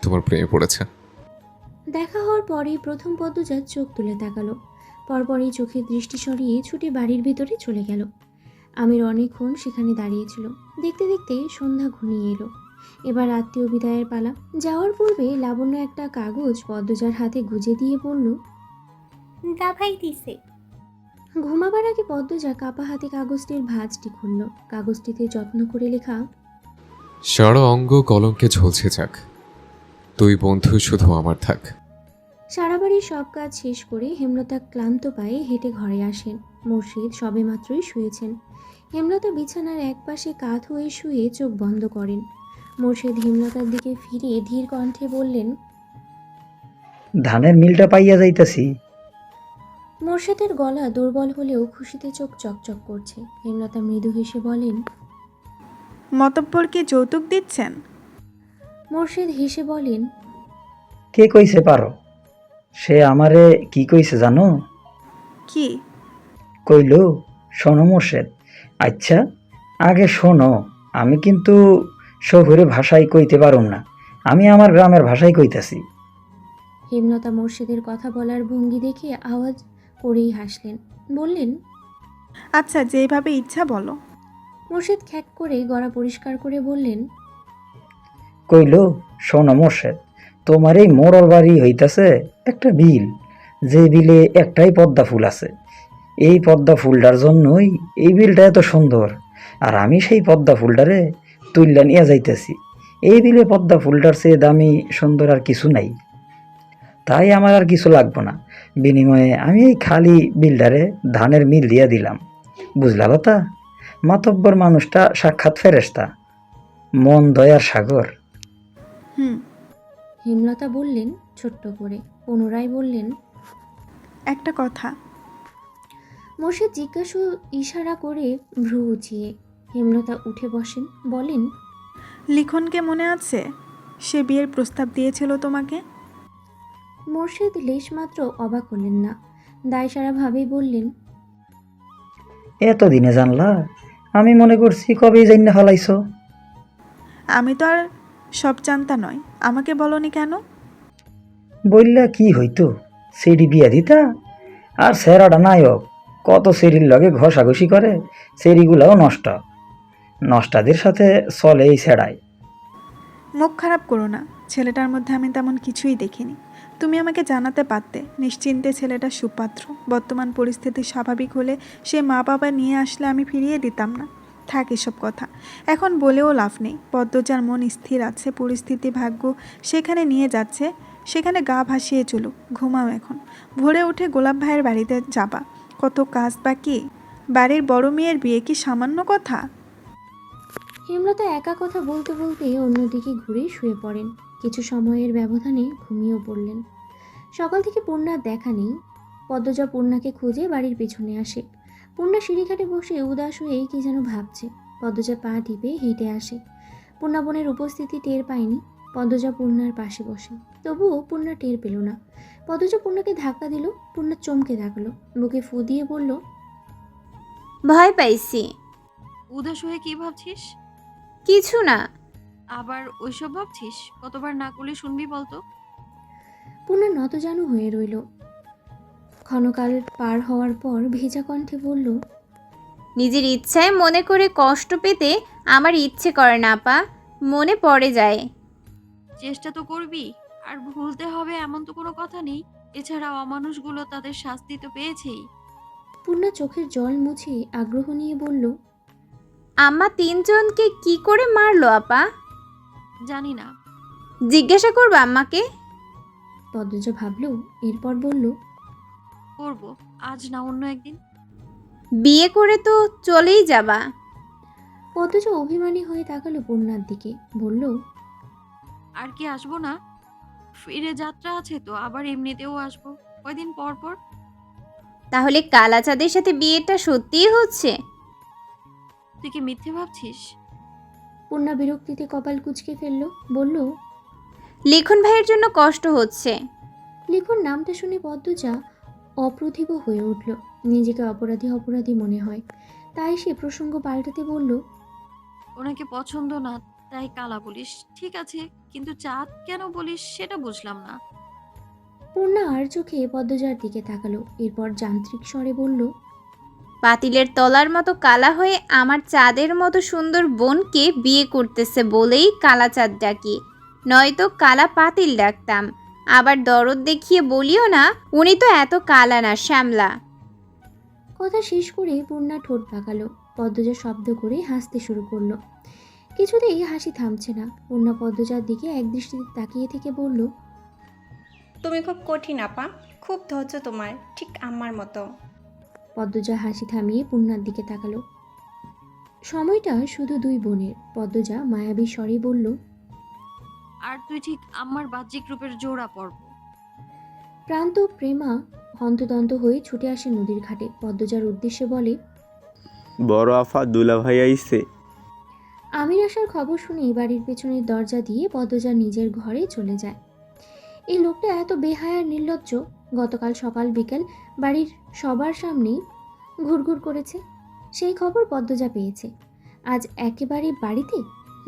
তোমার প্রেমে পড়েছে। দেখা হওয়ার পরেই প্রথম পদ্মজার চোখ তুলে তাকালো, পরপরই চোখের দৃষ্টি সরিয়ে ছুটে বাড়ির ভিতরে চলে গেল। আমির অনেকক্ষণ সেখানে দাঁড়িয়েছিল। দেখতে দেখতে সন্ধ্যা ঘনিয়ে এলো। এবার আত্মীয় বিদায়ের পালা। যাওয়ার পূর্বে লাবণ্য একটা কাগজ পদ্মজার হাতে গুজে দিয়ে বলল। দাভাই দিছে। ঘুমাবার আগে পদ্মজা কাপা হাতে কাগজটির ভাঁজটি খুলল। কাগজটিতে যত্ন করে লেখা। সারা অঙ্গ কলঙ্কে ঝলসে যাক, তুই বন্ধু শুধু আমার থাক। সারা বাড়ির সব কাজ শেষ করে হেমলতা ক্লান্ত পায়ে হেঁটে ঘরে আসেন। মুর্শিদ সবেমাত্রই শুয়েছেন। হেমলতা বিছানার একপাশে কাত হয়ে শুয়ে চোখ বন্ধ করেন। মুর্শিদ হেমলতার দিকে ফিরে ধীর কণ্ঠে বললেন। ধানের মিলটা পাইয়া যাইতাছি। মোর্শেদের গলা দুর্বল হলেও খুশিতে চোখ চকচক করছে। হেমলতা মৃদু হেসে বলেন। মতব্বরকে যৌতুক দিচ্ছেন? মোর্শেদ হেসে বলেন। কে কইছে পারো? সে আমারে কি কইছে জানো? কি কইল, শোনো মোর্শেদ। আচ্ছা আগে শোনো, আমি কিন্তু শহুরে ভাষায় কইতে পারুম না, আমি আমার গ্রামের ভাষায় কইতাছি। হেমলতা মোর্শেদের কথা বলার ভঙ্গি দেখে আওয়াজ করেই হাসলেন, বললেন। আচ্ছা যেভাবে ইচ্ছা বলো। মোর্শেদ খ্যাক করে গলা পরিষ্কার করে বললেন। কইল, শোনো মোর্শেদ, তোমার এই মোড়ল বাড়ি হইতাছে একটা বিল, যে বিলে একটাই পদ্মা ফুল আছে। এই পদ্মা ফুলটার জন্যই এই বিলটা এত সুন্দর, আর আমি সেই পদ্মা ফুলটারে তুইল্লা নিয়ে যাইতেছি। এই বিলে পদ্মা ফুলটার চেয়ে দামি সুন্দর আর কিছু নাই, তাই আমার আর কিছু লাগবো না। বিনিময়ে আমি এই খালি বিলটারে ধানের মিল দিয়া দিলাম। বুঝলা কথা? মাতব্বর মানুষটা সাক্ষাৎ ফেরেশতা, মন দয়ার সাগর। হেমলতা বললেন ছোট্ট করে। পুনরায় বললেন। একটা কথা। মোর্শেদ জিজ্ঞাসু ইশারা করে ভ্রু উঁচিয়ে। হেমলতা উঠে বসেন, বলেন। লিখনকে মনে আছে? সে বিয়ের প্রস্তাব দিয়েছিল তোমাকে। মোর্শেদ লেশমাত্র অবাক হলেন না, দায়সারাভাবেই বললেন। এতদিনে জানলা? আমি মনে করছি কবেই জান্না ফেলাইছো। আমি তো আর সব জানতা নয়, আমাকে বলনি কেন? বললা কি হইতো, সেডি বিয়া দিতা? আর সেরাটা নায়ক, কত সেরির লগে ঘষাঘষি করে, সেরিগুলাও নষ্ট, নষ্টাদের সাথে চলে এই ছেড়ায়। মুখ খারাপ করো না, ছেলেটার মধ্যে আমি তেমন কিছুই দেখিনি। তুমি আমাকে জানাতে পারতে, নিশ্চিন্তে ছেলেটা সুপাত্র। বর্তমান পরিস্থিতি স্বাভাবিক হলে সে মা বাবা নিয়ে আসলে আমি ফিরিয়ে দিতাম না। থাক এসব কথা, এখন বলেও লাভ নেই। পদ্মজার মন স্থির আছে, পরিস্থিতি ভাগ্য সেখানে নিয়ে যাচ্ছে, সেখানে গা ভাসিয়ে চলুক। ঘুমাও এখন, ভোরে উঠে গোলাপ ভাইয়ের বাড়িতে যাবা। কত কাজ বাকি। বাড়ির বড় মেয়ের বিয়ে কি সামান্য কথা? হেমলতা একা কথা বলতে বলতে অন্যদিকে ঘুরে শুয়ে পড়েন। কিছু সময়ের ব্যবধানে ঘুমিয়েও পড়লেন। সকাল থেকে পূর্ণার দেখা নেই। পদ্মজা পূর্ণাকে খুঁজে বাড়ির পেছনে আসে। পূর্ণা সিঁড়িঘাটে বসে উদাস হয়ে কি যেন ভাবছে। পদ্মজা পা টিপে হেঁটে আসে। পূর্ণা বোনের উপস্থিতি টের পায়নি। পদ্মজা পূর্ণার পাশে বসে, তবুও পূর্ণা টের পেল না। পদ্মজা পূর্ণাকে ধাক্কা দিল। পূর্ণা চমকে থাকলো, বুকে ফু দিয়ে বলল। ভয় পাইছি। উদাস হয়ে কি ভাবছিস? কিছু না। আবার ওইসব ভাবছিস? কতবার না করলে শুনবি বলতো? পূর্ণা নতজানু হয়ে রইল। ক্ষণকাল পার হওয়ার পর ভেজা কণ্ঠে বলল, নিজের ইচ্ছায় মনে করে কষ্ট পেতে আমার ইচ্ছে করে না আপা, মনে পড়ে যায়। চেষ্টা তো করবি, আর ভুলতে হবে এমন তো কোনো কথা নেই। এছাড়া অমানুষগুলো তাদের শাস্তি তো পেয়েছেই। পূর্ণা চোখের জল মুছে আগ্রহ নিয়ে বলল, আম্মা 3 জনকে কি করে মারলো আপা? জানি না। জিজ্ঞাসা করবো আম্মাকে। পদ্মজা ভাবল, এরপর বলল, করব, আজ না অন্য একদিন। বিয়ে করে তো চলেই যাবা। পদ্মজা অভিমানী হয়ে তাকালো পূর্ণার দিকে, বলল, আর কি আসবো না? ফিরে যাত্রা আছে তো, আবার এমনিতেও আসবো কয়দিন পর পর। তাহলে কালাচাঁদের সাথে বিয়েটা সত্যিই হচ্ছে? তুই কি মিথ্যে ভাবছিস? পূর্ণা বিরক্তিতে কপাল কুঁচকে ফেলল, বলল, লিখন ভাইয়ের জন্য কষ্ট হচ্ছে। লিখন নামটা শুনে পদ্মজা অপ্রতিভ হয়ে উঠল। নিজেকে অপরাধী অপরাধী মনে হয়। তাই সে প্রসঙ্গ পাল্টাতে বলল, ওনাকে পছন্দ না তাই কালা বলিস, ঠিক আছে, কিন্তু চাঁদ কেন বলিস সেটা বুঝলাম না। পূর্ণা আর চোখে পদ্মজার দিকে তাকালো, এরপর যান্ত্রিক স্বরে বলল, পাতিলের তলার মতো কালা হয়ে আমার চাঁদের মতো সুন্দর বোনকে বিয়ে করতেছে বলেই কালাচাঁদ ডাকি, নয়তো কালা পাতিল ডাকতাম। আবার দরদ দেখিয়ে বলিও না উনি তো এত কালা না, শ্যামলা। কথা শেষ করে পূর্ণা ঠোঁট পাকালো। পদ্মজা শব্দ করে হাসতে শুরু করলো। কিছুতেই হাসি থামছে না। পূর্ণা পদ্মজার দিকে একদৃষ্টিতে তাকিয়ে থেকে বলল, তুমি খুব কঠিন আপা, খুব ধৈর্য তোমার, ঠিক আমার মতো। পদ্মজা হাসি থামিয়ে পূর্ণার দিকে তাকালো। সময়টা শুধু দুই বোনের। পদ্মজা মায়াবী স্বরে বলল, আর তুই ঠিক আমার বাহ্যিক রূপের জোড়া পর্ব। প্রান্ত প্রেমা হন্তদন্ত হয়ে ছুটে আসে নদীর ঘাটে। পদ্মজার উদ্দেশ্যে বলে, বড় আফা দুলা ভাই আইছে। আমির আসার খবর শুনে বাড়ির পেছনের দরজা দিয়ে পদ্মজা নিজের ঘরে চলে যায়। এই লোকটা এত বেহায়ার নির্লজ্জ। গতকাল সকাল বিকেল বাড়ির সবার সামনেই ঘুরঘুর করেছে। সেই খবর পদ্মজা পেয়েছে। আজ একেবারে বাড়িতে।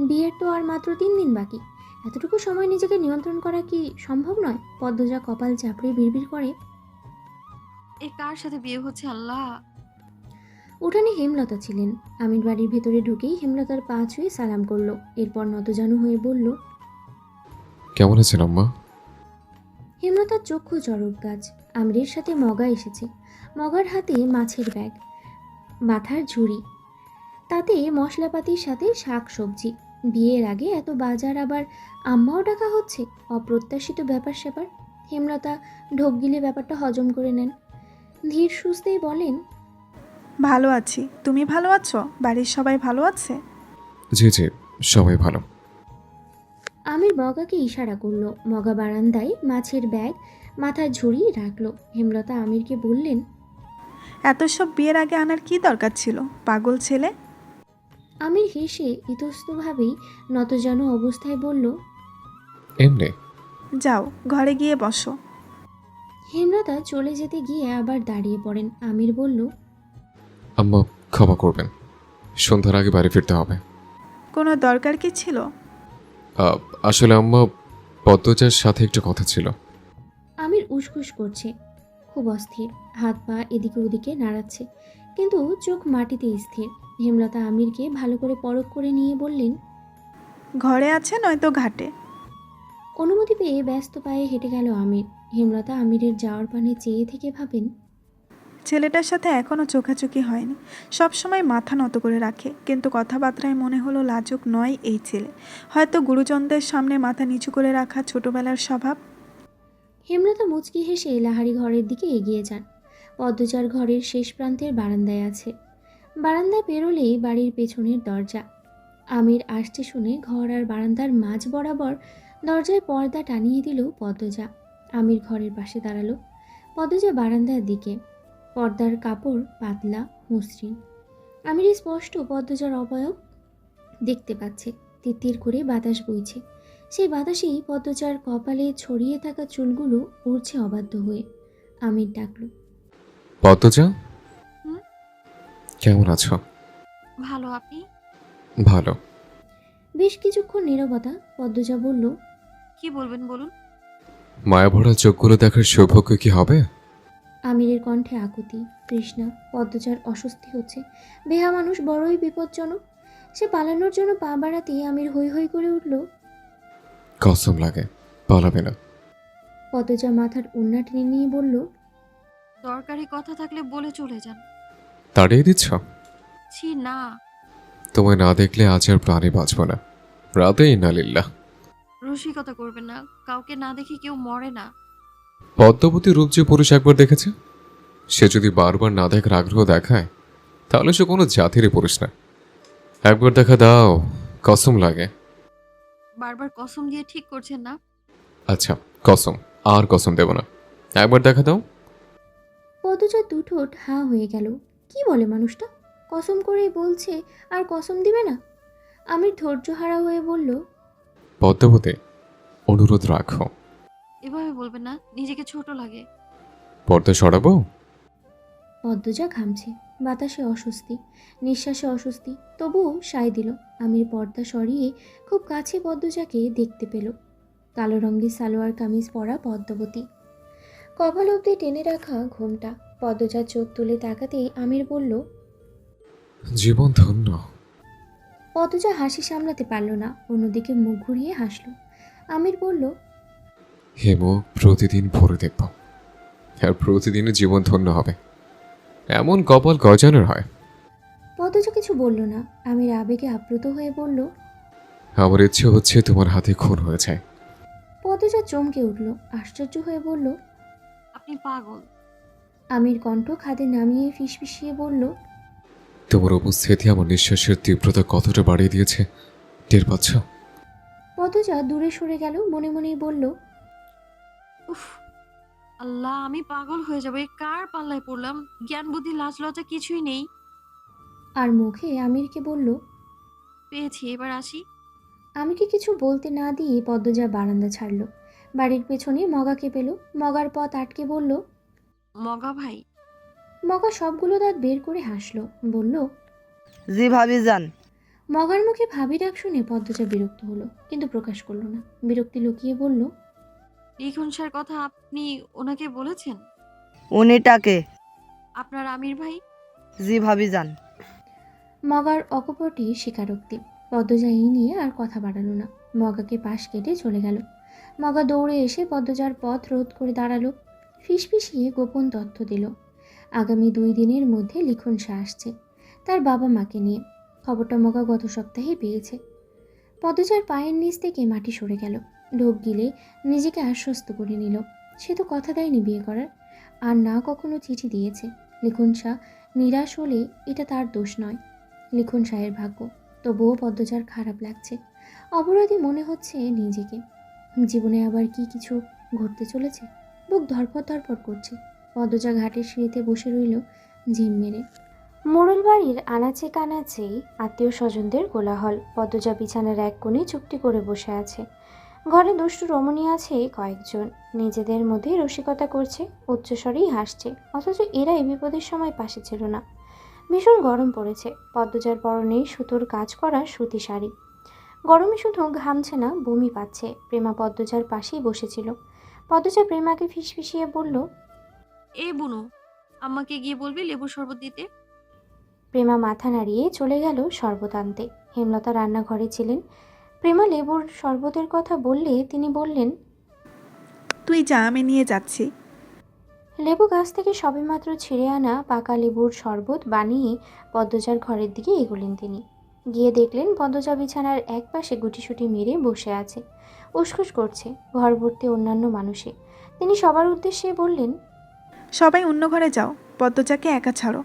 বিয়ের তো আর মাত্র 3 দিন বাকি। এতটুকু সময় নিজেকে নিয়ন্ত্রণ করা কি সম্ভব নয়? পদ্মজা কপাল চাপড়ে বিড়বিড় করে, এ কার সাথে বিয়ে হচ্ছে আল্লাহ? উঠানে হেমলতা ছিলেন। আমির বাড়ির ভেতরে ঢুকেই হেমলতার পা ছুঁয়ে সালাম করলো। এরপর নতজানু হয়ে বলল, কেমন আছেন আম্মা? হেমলতার চক্ষু চড়ক গাছ। আমিরের সাথে মগা এসেছে। মগার হাতে মাছের ব্যাগ, মাথার ঝুড়ি, তাতে মশলাপাতির সাথে শাক সবজি। বিয়ের আগে এত বাজার, আবার আম্মাও ডাকা হচ্ছে। অপ্রত্যাশিত ব্যাপার স্যাপার। হেমলতা ঢোক গিলে ব্যাপারটা হজম করে নেন। ধীর সুস্থেই বলেন, ভালো আছি, তুমি ভালো আছো? বাড়ির সবাই ভালো আছে? জি জি, সবাই ভালো। আমির মগাকে ইশারা করলো। মগা বারান্দায় মাছের ব্যাগ, মাথার ঝুড়ি রাখলো। হেমলতা আমিরকে বললেন, এত সব বিয়ের আগে আনার কি দরকার ছিল, পাগল ছেলে? আমির হেসে ইতস্তভাবেই নতজানু অবস্থায় বলল, এমনি। যাও ঘরে গিয়ে বসো। হেমলতা চলে যেতে গিয়ে আবার দাঁড়িয়ে পড়েন। আমির বলল, আম্মা ক্ষমা করবেন, সন্ধ্যার আগে বাড়ি ফিরতে হবে। কোনো দরকার কি ছিল? আসলে আম্মা, পদ্মজার সাথে একটু কথা ছিল। আমির উসখুস করছে, খুব অস্থির। হাত পা এদিকে ওদিকে নাড়াচ্ছে, কিন্তু চোখ মাটিতে স্থির। হেমলতা আমিরকে ভালো করে পরখ করে নিয়ে বললেন, ঘরে আছে নয়তো ঘাটে। অনুমতি পেয়ে ব্যস্ত পায়ে হেঁটে গেল আমির। হেমলতা আমিরের যাওয়ার পানে চেয়ে থেকে ভাবেন, ছেলেটার সাথে এখনও চোখাচোখি হয়নি, সব সময় মাথা নত করে রাখে, কিন্তু কথাবার্তায় মনে হলো লাজুক নয় এই ছেলে। হয়তো গুরুজনদের সামনে মাথা নিচু করে রাখা ছোটবেলার স্বভাব। হেমলতা মুচকি হেসে লাহারি ঘরের দিকে এগিয়ে যান। পদ্মজার ঘরের শেষ প্রান্তের বারান্দায় আছে। বারান্দায় পেরোলেই বাড়ির পেছনের দরজা। আমির আসছে শুনে ঘর আর বারান্দার মাঝ বরাবর দরজায় পর্দা টানিয়ে দিল পদ্মজা। আমির ঘরের পাশে দাঁড়ালো। পদ্মজা বারান্দার দিকে। পর্দার কাপড় পাতলা মসৃণ। আমির স্পষ্ট পদ্মজার অবয়ব দেখতে পাচ্ছে। তিত্তির করে বাতাস বইছে। সেই বাতাসেই পদ্মজার কপালে ছড়িয়ে থাকা চুলগুলো উড়ছে অবাধ্য হয়ে। আমির ডাকল, পদ্মজা, কেমন আছো? ভালো, আপনি? ভালো। বেশ কিছুক্ষণ নীরবতা। পদ্মজা বলল, কি বলবেন বলুন। মায়াভরা চোখগুলো দেখার সৌভাগ্য কি হবে? আমিরের কণ্ঠে আকুতি, তৃষ্ণা। পদ্মজার অস্বস্তি হচ্ছে। বেহা মানুষ বড়ই বিপজ্জনক। সে পালানোর জন্য পা বাড়াতেই আমির হৈ হৈ করে উঠল। কসম লাগে, পালাবে না। পদ্মজা মাথার ওড়না টেনে নিয়ে বলল, দরকারি কথা থাকলে বলে চলে যান। তাড়িয়ে দিচ্ছ? ছি না। তোমায় না দেখলে আজ আর প্রাণে বাঁচব না। রাতে ইন্নালিল্লাহ। রসিকতা করবেন না, কাউকে না দেখে কেউ মরে না। পদ্মাবতী রূপ যে পুরুষ একবার দেখেছে, সে যদি বারবার না দেখার আগ্রহ দেখায় তাহলে সে কোনো জাতিরই পুরুষ না। একবার দেখা দাও, কসম লাগে। বারবার কসম দিয়ে ঠিক করছেন না। আচ্ছা কসম, আর কসম দেব না। একবার দেখা দাও। পদ্মজা দুঠোঁট হাঁ হয়ে গেল। কি বলে মানুষটা? কসম করেই বলছে আর কসম দিবে না। আমির ধৈর্যহারা হয়ে বলল, পদ্মাবতী, অনুরোধ রাখো। এভাবে বলবেন না, নিজেকে ছোট লাগে। পর্দা সরাবো? পদ্মজা ঘামছে, বাতাসে অস্বস্তি, নিঃশ্বাসে অস্বস্তি, তবুও সায় দিল। আমির পর্দা সরিয়ে খুব কাছে পদ্মজাকে দেখতে পেল। কালো রঙের সালোয়ার কামিজ পরা পদ্মাবতী, কপাল অবধি টেনে রাখা ঘোমটা। পদ্মজার চোখ তুলে তাকাতেই আমির বলল, জীবন ধন্য। পদ্মজা হাসি সামলাতে পারল না, অন্যদিকে মুখ ঘুরিয়ে হাসল। আমির বলল, হেমো প্রতিদিন ভরে দেখব, আর প্রতিদিনই জীবন ধন্য হবে। এমন কপাল গজানোর হয়। পদ্মজা কিছু বলল না। আমির আবেগে আপ্লুত হয়ে বলল, আমার ইচ্ছে হচ্ছে তোমার হাতে খুন হয়ে যায়। পদ্মজা চমকে উঠল, আশ্চর্য হয়ে বলল, আপনি পাগল। আমির কণ্ঠ খাদে নামিয়ে ফিসফিসিয়ে বলল, তোমার উপস্থিতি আমার নিঃশ্বাসের তীব্রতা কতটা বাড়িয়ে দিয়েছে টের পাচ্ছ? পদ্মজা দূরে সরে গেল, মনে মনেই বলল, উফ, আল্লাহ, আমি পাগল হয়ে যাবো। এই কার পাল্লায় পড়লাম? জ্ঞান বুদ্ধি লাজ লজ্জা কিছুই নেই। আর মুখে আমিরকে বলল, পেয়েছি, এবার আসি। আমিরকে কিছু বলতে না দিয়ে পদ্মজা বারান্দা ছাড়ল। বাড়ির পেছনে মগাকে পেল। মগার পথ আটকে বলল, মগা ভাই। মগা সবগুলো দাঁত বের করে হাসল, বলল, জি ভাবি যান। মগার মুখে ভাবি ডাক শুনে পদ্মজা বিরক্ত হলো, কিন্তু প্রকাশ করলো না। বিরক্তি লুকিয়ে বলল, লিখন স্যার কথা আপনি ওনাকে বলেছেন? উনিটাকে? আপনার আমির ভাই। জি ভাবি যান। মগার অকপটে স্বীকারোক্তি। পদ্মজা এই নিয়ে আর কথা বাড়ালো না, মগাকে পাশ কেটে চলে গেল। মগা দৌড়ে এসে পদ্মজার পথ রোধ করে দাঁড়ালো, ফিসফিসিয়ে গোপন তথ্য দিল। আগামী 2 দিনের মধ্যে লিখন শাহ আসছে, তার বাবা মাকে নিয়ে। খবরটা মগা গত সপ্তাহে পেয়েছে। পদ্মজার পায়ের নিচ থেকে মাটি সরে গেল, ঢোক গিলে নিজেকে আশ্বস্ত করে নিল। সে তো কথা দেয়নি বিয়ে করার, আর না কখনো চিঠি দিয়েছে। লিখন শাহ নিরাশ হলে এটা তার দোষ নয়, লিখন শাহের ভাগ্য। তবুও পদ্মজার খারাপ লাগছে, অপরাধী মনে হচ্ছে নিজেকে। জীবনে আবার কি কিছু ঘটতে চলেছে? বুক ধরপড় ধরপড় করছে। পদ্মজা ঘাটের সিঁড়িতে বসে রইল ঝিম মেরে। মোড়ল বাড়ির আনাচে কানাচেই আত্মীয় স্বজনদের কোলাহল। পদ্মজা বিছানার এক কোণে চুপটি করে বসে আছে। ঘরে দুষ্টু রমণী আছে কয়েকজন, নিজেদের মধ্যে রসিকতা করছে, উচ্চস্বরেই হাসছে। অথচ এরা এই বিপদের সময় পাশে ছিল না। ভীষণ গরম পড়েছে। পদ্মজার পরনে সুতোর কাজ করা সুতি শাড়ি। গরমে শুধু ঘামছে না, বমি পাচ্ছে। প্রেমা পদ্মজার পাশেই বসেছিল। পদ্মজা প্রেমাকে ফিসফিসিয়ে বলল, এ বুনু, আম্মাকে গিয়ে বলবি লেবুর শরবত দিতে। প্রেমা মাথা নাড়িয়ে চলে গেল শরবত আনতে। হেমলতা রান্নাঘরে ছিলেন। প্রেমা লেবুর শরবতের কথা বললে তিনি বললেন, তুই যা, আমি নিয়ে যাচ্ছি। লেবু গাছ থেকে সবেমাত্র ছিঁড়ে আনা পাকা লেবুর শরবত বানিয়ে পদ্মজার ঘরের দিকে এগোলেন তিনি। গিয়ে দেখলেন পদ্মজা বিছানার এক পাশে গুটিসুটি মেরে বসে আছে, উসখুস করছে। ঘর ভর্তি অন্যান্য মানুষে। তিনি সবার উদ্দেশ্যে বললেন, সবাই অন্য ঘরে যাও, পদ্মজাকে একা ছাড়ো।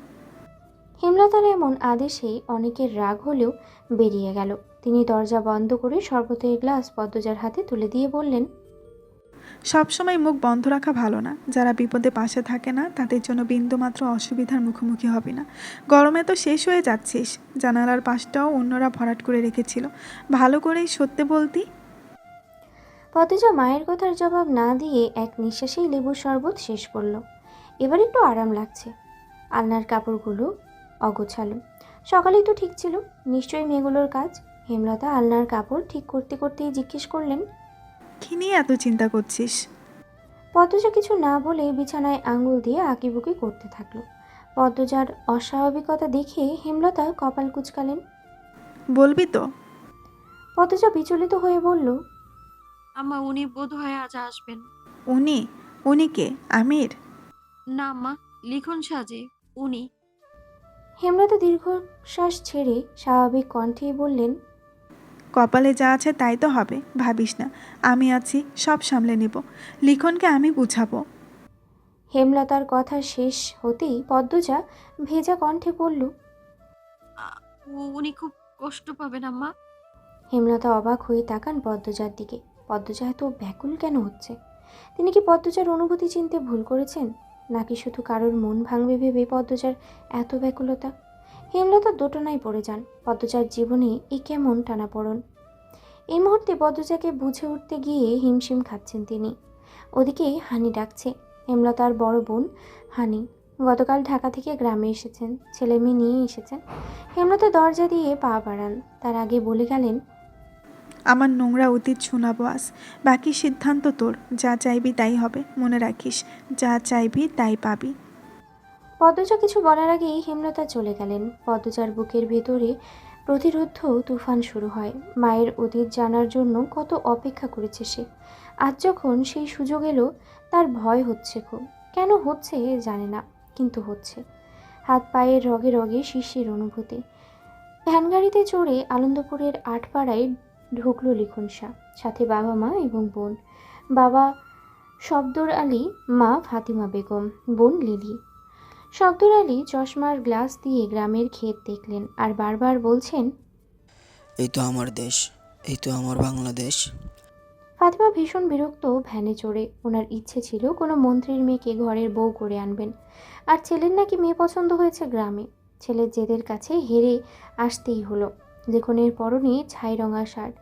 হেমলতার এমন আদেশে অনেকের রাগ হলেও বেরিয়ে গেল। তিনি দরজা বন্ধ করে শরবতের গ্লাস পদ্মজার হাতে তুলে দিয়ে বললেন, সবসময় মুখ বন্ধ রাখা ভালো না। যারা বিপদে পাশে থাকে না তাদের জন্য বিন্দুমাত্র অসুবিধার মুখোমুখি হবি না। গরমে তো শেষ হয়ে যাচ্ছিস। জানালার পাশটাও অন্যরা ভরাট করে রেখেছিল, ভালো করেই সত্যি বলতি। পদ্মজা মায়ের কথার জবাব না দিয়ে এক নিঃশ্বাসেই লেবুর শরবত শেষ করল। এবার একটু আরাম লাগছে। আলনার কাপড়গুলো অগোছালো, সকালেই তো ঠিক ছিল, নিশ্চয়ই মেয়েগুলোর কাজ। হেমলতা আলনার কাপড় ঠিক করতে করতেই জিজ্ঞেস করলেন, কি নিয়ে এত চিন্তা করছিস? পদ্মজা কিছু না বলে বিছানায় আঙুল দিয়ে আঁকিবুকি করতে থাকলো। পদ্মজার অস্বাভাবিকতা দেখে হেমলতা কপাল কুঁচকালেন। বলবি তো? পদ্মজা বিচলিত হয়ে বলল, আম্মা উনি বোধহয় আজ আসবেন। উনি? উনি কে? আমির? না আম্মা, লিখন সাজে উনি। হেমলতা দীর্ঘশ্বাস ছেড়ে স্বাভাবিক কণ্ঠেই বললেন, কপালে যা আছে তাই তো হবে, ভাবিস না, আমি আছি, সব সামলে নেব। লিখনকে আমি বুঝাবো। হেমলতার কথা শেষ হতেই পদ্মজা ভেজা কণ্ঠে বলল, উনি খুব কষ্ট পাবেন আম্মা। হেমলতা অবাক হয়ে তাকান পদ্মজার দিকে। পদ্মজা এত ব্যাকুল কেন হচ্ছে? তিনি কি পদ্মজার অনুভূতি চিনতে ভুল করেছেন, নাকি শুধু কারোর মন ভাঙবে ভেবে পদ্মজার এত ব্যাকুলতা? হেমলতা দোটানায় পড়ে যান। পদ্মজার জীবনে এ কেমন টানাপোড়েন? এই মুহূর্তে পদ্মজাকে বুঝে উঠতে গিয়ে হিমশিম খাচ্ছেন তিনি। ওদিকে হানি ডাকছে। হেমলতার বড় বোন হানি গতকাল ঢাকা থেকে গ্রামে এসেছেন, ছেলে মেয়ে নিয়ে এসেছেন। হেমলতা দরজা দিয়ে পা বাড়ান, তার আগে বলে গেলেন, আমার নোংরা অতীত শোনাবো আজ, বাকি সিদ্ধান্ত তোর। যা চাইবি তাই হবে, মনে রাখিস, যা চাইবি তাই পাবি। পদ্মজা কিছু বলার আগেই হেমলতা চলে গেলেন। পদ্মজার বুকের ভেতরে প্রতিরুদ্ধ তুফান শুরু হয়। মায়ের অতীত জানার জন্য কত অপেক্ষা করেছে সে। আজ যখন সেই সুযোগ এলো, তার ভয় হচ্ছে খুব। কেন হচ্ছে জানে না, কিন্তু হচ্ছে। হাত পায়ের রগে রগে শিশির অনুভূতি। ভ্যান গাড়িতে চড়ে আনন্দপুরের আটপাড়ায় ঢুকলো লিখন শাহ, সাথে বাবা মা এবং বোন। বাবা শব্দর আলী, মা ফাতিমা বেগম, বোন লিলি। শব্দর আলী চশমার গ্লাস দিয়ে গ্রামের ক্ষেত দেখলেন আর বারবার বলছেন, এই তো আমার দেশ, এই তো আমার বাংলাদেশ। ফাতিমা ভীষণ বিরক্ত ভ্যানে চড়ে। ওনার ইচ্ছে ছিল কোনো মন্ত্রীর মেয়েকে ঘরের বউ করে আনবেন। আর ছেলের নাকি মেয়ে পছন্দ হয়েছে গ্রামে। ছেলের জেদের কাছে হেরে আসতেই হলো। লিখনের পরনে ছাই রঙা শার্ট,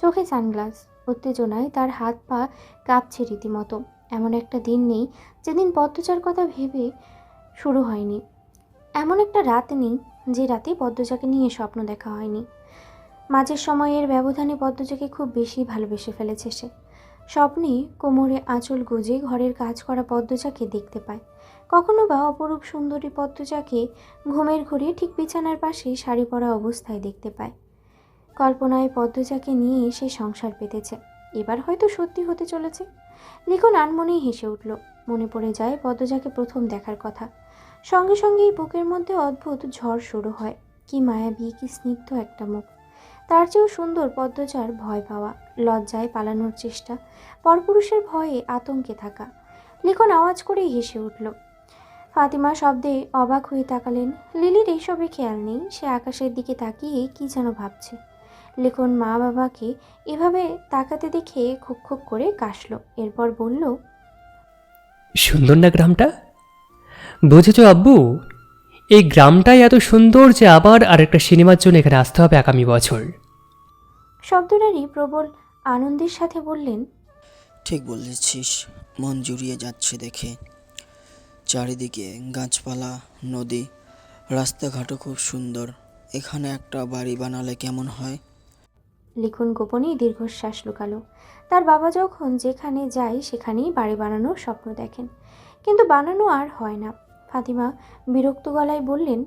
চোখে সানগ্লাস। উত্তেজনায় তার হাত পা কাঁপছে রীতিমতো। এমন একটা দিন নেই যেদিন পদ্মজার কথা ভেবে শুরু হয়নি। এমন একটা রাত নেই যে রাতে পদ্মজাকে নিয়ে স্বপ্ন দেখা হয়নি। মাঝের সময়ের ব্যবধানে পদ্মজাকে খুব বেশি ভালোবেসে ফেলেছে সে। স্বপ্নে কোমরে আঁচল গুজে ঘরের কাজ করা পদ্মজাকে দেখতে পায়। কখনো বা অপরূপ সুন্দরী পদ্মজাকে ঘুমের ঘুরে ঠিক বিছানার পাশে শাড়ি পরা অবস্থায় দেখতে পায়। কল্পনায় পদ্মজাকে নিয়ে সে সংসার পেতেছে। এবার হয়তো সত্যি হতে চলেছে। লিখন আনমনেই হেসে উঠল। মনে পড়ে যায় পদ্মজাকে প্রথম দেখার কথা। সঙ্গে সঙ্গেই বুকের মধ্যে অদ্ভুত ঝড় শুরু হয়। কি মায়াবী, কি স্নিগ্ধ একটা মুখ। তার চেয়েও সুন্দর পদ্মজার ভয় পাওয়া, লজ্জায় পালানোর চেষ্টা, পরপুরুষের ভয়ে আতঙ্কে থাকা। লিখন আওয়াজ করেই হেসে উঠল। ফাতিমা শব্দে অবাক হয়ে তাকালেন। লিলির এইসবে খেয়াল নেই, সে আকাশের দিকে তাকিয়ে কি যেন ভাবছে। লিখন মা বাবাকে এভাবে তাকাতে দেখে খুক খুক করে কাশল। এরপর বলল, সুন্দর না গ্রামটা? বুঝেছো আব্বু, এই গ্রামটাই এত সুন্দর যে আবার আরেকটা সিনেমার জন্য এখানে আসতে হবে আগামী বছর। শব্দরারই প্রবল আনন্দের সাথে বললেন, ঠিক বলেছিস, মন জুড়িয়ে যাচ্ছে দেখে। চারিদিকে গাছপালা, নদী, রাস্তাঘাটও খুব সুন্দর। এখানে একটা বাড়ি বানালে কেমন হয়? লিখন গোপনেই দীর্ঘশ্বাস লুকালো। তার বাবা যখন যেখানে যায় সেখানেই বাড়ি বানানোর স্বপ্ন দেখেন, কিন্তু বানানো আর হয় না। ফাতিমা বিরক্ত গলায় বললেন,